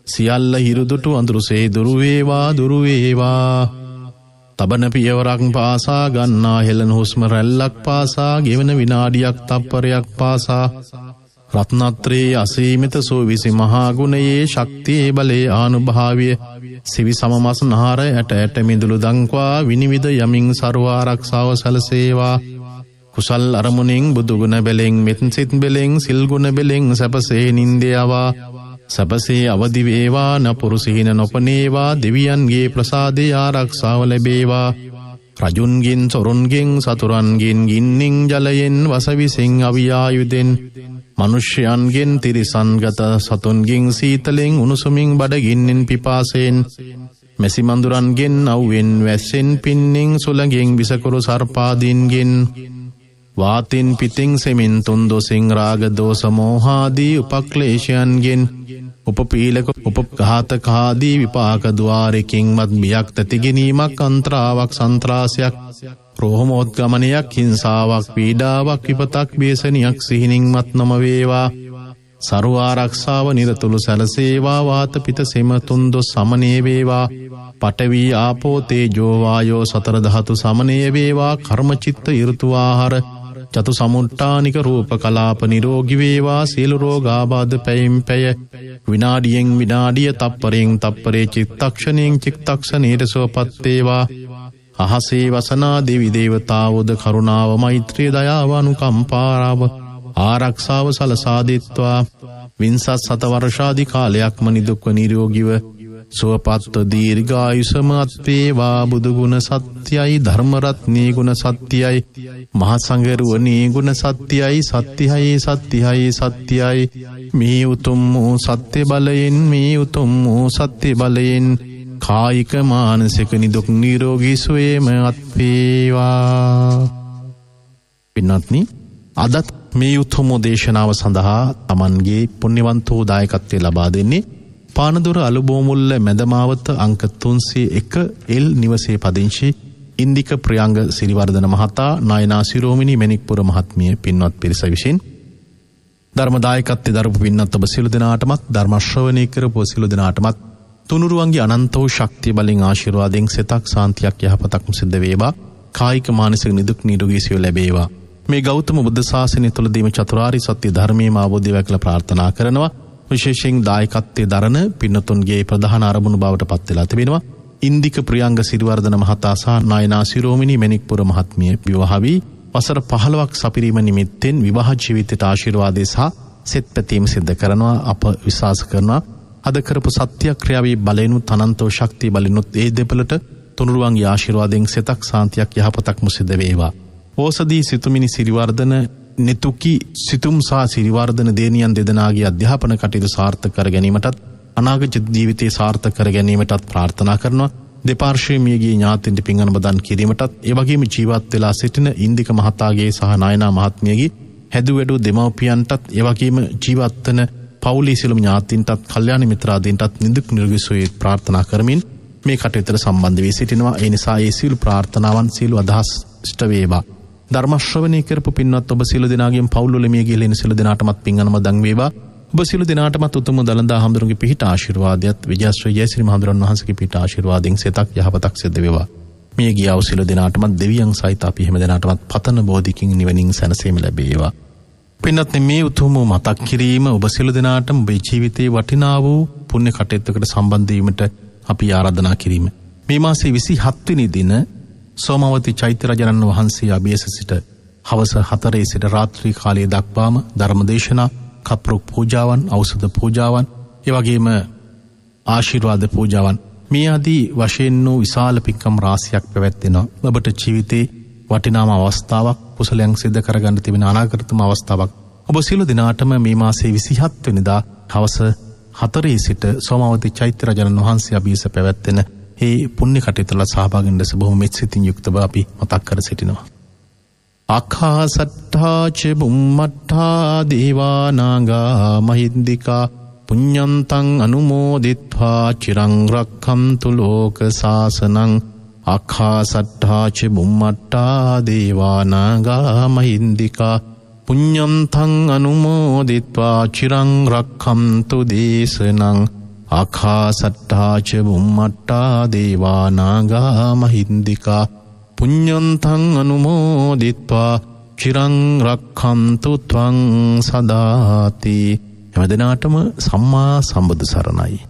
සියල්ල හිරුදුටු අඳුරුසේ දුරු වේවා තබන පියවරක් පාසා ගන්නා හෙළන හුස්ම රැල්ලක් පාසා ගෙවන විනාඩියක් තප්පරයක් පාසා රත්නත්‍රයේ අසීමිත සෝවිසි මහා ගුණයේ ශක්තියේ බලයේ ආනුභාවය සිවි සමමස් නහර ඇට මිදුළු දංවා විනිවිද යමින් ਸਰව ආරක්ෂාව සැලසේවා කුසල් අරමුණෙන් බුදු ගුණ බැලෙන් මෙත් සිත් බැලෙන් සිල් ගුණ බැලෙන් සපසේ නින්දේවා සපසේ අවදි වේවා නපුරු සිහින නොපනේවා දෙවියන්ගේ ප්‍රසාදේ ආරක්ෂාව ලැබේවා රජුන්ගෙන් සොරුන්ගෙන් සතුරන්ගෙන් ගින්නින් ජලයෙන් වසවිසෙන් අවියායුදෙන් මනුෂ්‍යයන්ගෙන් තිරිසන්ගත සතුන්ගෙන් සීතලෙන් උණුසුමින් බඩගින්නෙන් පිපාසයෙන් මෙසි මඳුරන්ගෙන් අවුවෙන් වැස්සෙන් පින්නින් සුළඟෙන් විසකුරු සර්පාදීන්ගෙන් වාතින් පිතින් සෙමින් තුන්දොසින් රාග දෝෂ මෝහාදී උපක්ලේශයන්ගෙන් උපපීලක උපඝාතකාදී විපාක ద్వාරකින් මත් බියක් තැතිගැනීමක් අන්තරාවක් සන්ත්‍රාසයක් රෝහමෝද්ගමනයක් හිංසාවක් පීඩාවක් විපතක් බේසනියක් සිහිනින් මත් නොම වේවා ਸਰව ආරක්ෂාව නිරතුළු සැලසේවා වාත පිත සෙම තුන්දොස් සමනය වේවා පඨවි ආපෝ තේජෝ වායෝ සතර ධාතු සමනය වේවා කර්ම චිත්ත ඍතු ආහාර චතු සමුට්ඨානික රූප කලාප නිරෝගී වේවා සීල රෝග ආබාධ පැයින් පැය විනාඩියෙන් විනාඩිය තප්පරයෙන් තප්පරේ චිත්තක්ෂණයෙන් චිත්තක්ෂණයට සුවපත් වේවා අහසේ වසනා දෙවි දේවතාවෝද කරුණාව මෛත්‍රිය දයාව අනුකම්පාව ආරක්ෂාව සලසා දෙත්වා වින්සත් සත වර්ෂාදි කාලයක්ම නිදුක්ව නිරෝගීව සුවපත්ව දීර්ඝායුෂමත් වේවා බුදු ගුණ සත්‍යයි ධර්ම රත්නී ගුණ සත්‍යයි මහා සංඝරුවනී ගුණ සත්‍යයි සත්‍යයි මේ උතුම් වූ සත්‍ය බලයෙන් කායික මානසික නිදුක් නිරෝගී සුවයම අත්වේවා. පින්වත්නි, අදත් මේ උතුම් දේශනාව සඳහා තමන්ගේ පුණ්‍යවන්ත වූ දායකත්වය ලබා දෙන්නේ පානදුර අලුබෝමුල්ල මැදමාවත අංක 301 එල් නිවසේ පදිංචි ඉන්දික ප්‍රියංග සිරිවර්ධන මහතා, නයනා සිරෝමිනි මණික්පුර මහත්මිය පින්වත් පිරිස විසින් ධර්ම දායකත්වයේ දරපු පින්වත් ඔබ සියලු දෙනාටමත්, ධර්ම ශ්‍රවණය කරපු සියලු දෙනාටමත් තුනුරුවන්ගේ අනන්ත වූ ශක්තිය බලෙන් ආශිර්වාදයෙන් සිතක් සාන්තියක් යහපතක්ම සිද්ධ වේවා. කායික මානසික නිදුක් නිරෝගී සුවය ලැබේවා. මේ ගෞතම බුද්ධ ශාසනය තුළදීම චතුරාර්ය සත්‍ය ධර්මයේම අවබෝධය වෙකලා ප්‍රාර්ථනා කරනවා. විශේෂයෙන් දායකත්වයේ දරන පින්නතුන්ගේ ප්‍රධාන අරමුණු බවට පත් වෙලා තිබෙනවා. ඉන්දික ප්‍රියංග සිරිවර්ධන මහතා සහ නයනා සිරෝමිනි මණික්පුර මහත්මිය විවාහ වී වසර 15ක් සපිරීම නිමිත්තෙන් විවාහ ජීවිතයට ආශිර්වාදය සහ සෙත් පැතීම සිද්ධ කරනවා. අප විශ්වාස කරනවා අද කරපු සත්‍යක්‍රියාවේ බලෙනුත් අනන්තෝ ශක්තිය බලෙනුත් ඒ දෙපළට තුනුරුවන්ගේ ආශිර්වාදයෙන් සෙතක් සාන්තියක් යහපතක්ම සිද්ධ වේවා. ඕසදී සිතුමිනි සිරිවර්ධන නෙතුකි සිතුම් සහ සිරිවර්ධන දේනියන් දෙදෙනාගේ අධ්‍යාපන කටයුතු සාර්ථක කර ගැනීමටත් අනාගත ජීවිතයේ සාර්ථක කර ගැනීමටත් ප්‍රාර්ථනා කරනවා. දෙපාර්ශ්වයේ මියගිය ඥාතීන්ට පින් අනුමෝදන් කිරීමටත් ඒ වගේම ජීවත් වෙලා සිටින ඉන්දික මහතාගේ සහ නයනා මහත්මියගේ හැදුවැඩු දෙමව්පියන්ටත් ඒ වගේම ජීවත් වන පවුලේ සියලුම ඥාතීන්ටත් කල්යාණ මිත්‍රාදීන්ටත් නිදුක් නිරෝගී සුවය ප්‍රාර්ථනා කරමින් මේ කටයුත්තට සම්බන්ධ වී සිටිනවා. ඒ නිසා ඒ සියලු ප්‍රාර්ථනාවන් සියලු අදහස් ඉෂ්ට වේවා. ධර්ම ශ්‍රවණය කරපු පින්වත් ඔබ සියලු දෙනාගේම පවුල් වල මිය ගිහින් සියලු දෙනාටමත් පින් අනුමෝදන් වේවා. ඔබ සියලු දෙනාටමත් උතුම් දලඳා හඳුරුගේ පිහිට ආශිර්වාදයත් විජයශ්‍රී ජයශ්‍රී මහඳුරන් වහන්සේගේ පිහිට ආශිර්වාදයෙන් සිතක් යහපතක් සිද්ධ වේවා. මිය ගියා සියලු දෙනාටමත් දෙවියන් සහිත අපි හැම දෙනාටමත් පතන බෝධිකින් නිවනින් සැනසීම ලැබේවා. පින්වත් මේ උතුම් මතක් කිරීම ඔබ සියලු දෙනාටම ඔබේ ජීවිතයේ වටිනා වූ පුණ්‍ය කටයුත්තකට සම්බන්ධ වීමට අපි ආරාධනා කිරීම. මේ මාසේ 27 වෙනි දින සෝමවති චෛත්‍ය රජාණන් වහන්සේ අභියස සිට හවස 4 සිට රාත්‍රී කාලයේ දක්වාම ධර්මදේශනා, කප්රුක් පූජාවන්, ඖෂධ පූජාවන්, ඒ වගේම ආශිර්වාද පූජාවන් මේ ආදී වශයෙන් වූ විශාල පින්කම් රාශියක් පැවැත්වෙනවා. ඔබට ජීවිතේ වටිනාම අවස්ථාවක්, කුසලයන් සිද්ධ කරගන්න තිබෙන අනාගතම අවස්ථාවක්. ඔබ සියලු දිනාටම මේ මාසේ 27 වෙනිදා හවස 4 සිට සෝමවති චෛත්‍ය රජාණන් වහන්සේ අභියස පැවැත්වෙන ඒ පුණ්‍ය කටයුතුවල සහභාගී වෙන්න බොහොම මෙත්සිතින් යුක්තව අපි මතක් කර සිටිනවා. අඛාසට්ඨා ච බුම්මට්ඨා දේවා නාග මහින්దికා පුඤ්ඤන්තං අනුමෝදිත්වා චිරං රක්ඛන්තු ලෝක සාසනං. අඛාසට්ඨා ච බුම්මට්ඨා දේවා නාග මහින්దికා පුඤ්ඤන්තං අනුමෝදිත්වා චිරං රක්ඛන්තු දේශනං. ආකාසට්ඨා ච බුම්මට්ඨා දේවා නාග මහින්దికා පුඤ්ඤන්තං අනුමෝදිත්වා චිරං රක්ඛන්තු ත්වං සදාති. හැමදෙනාටම සම්මා සම්බුදු සරණයි.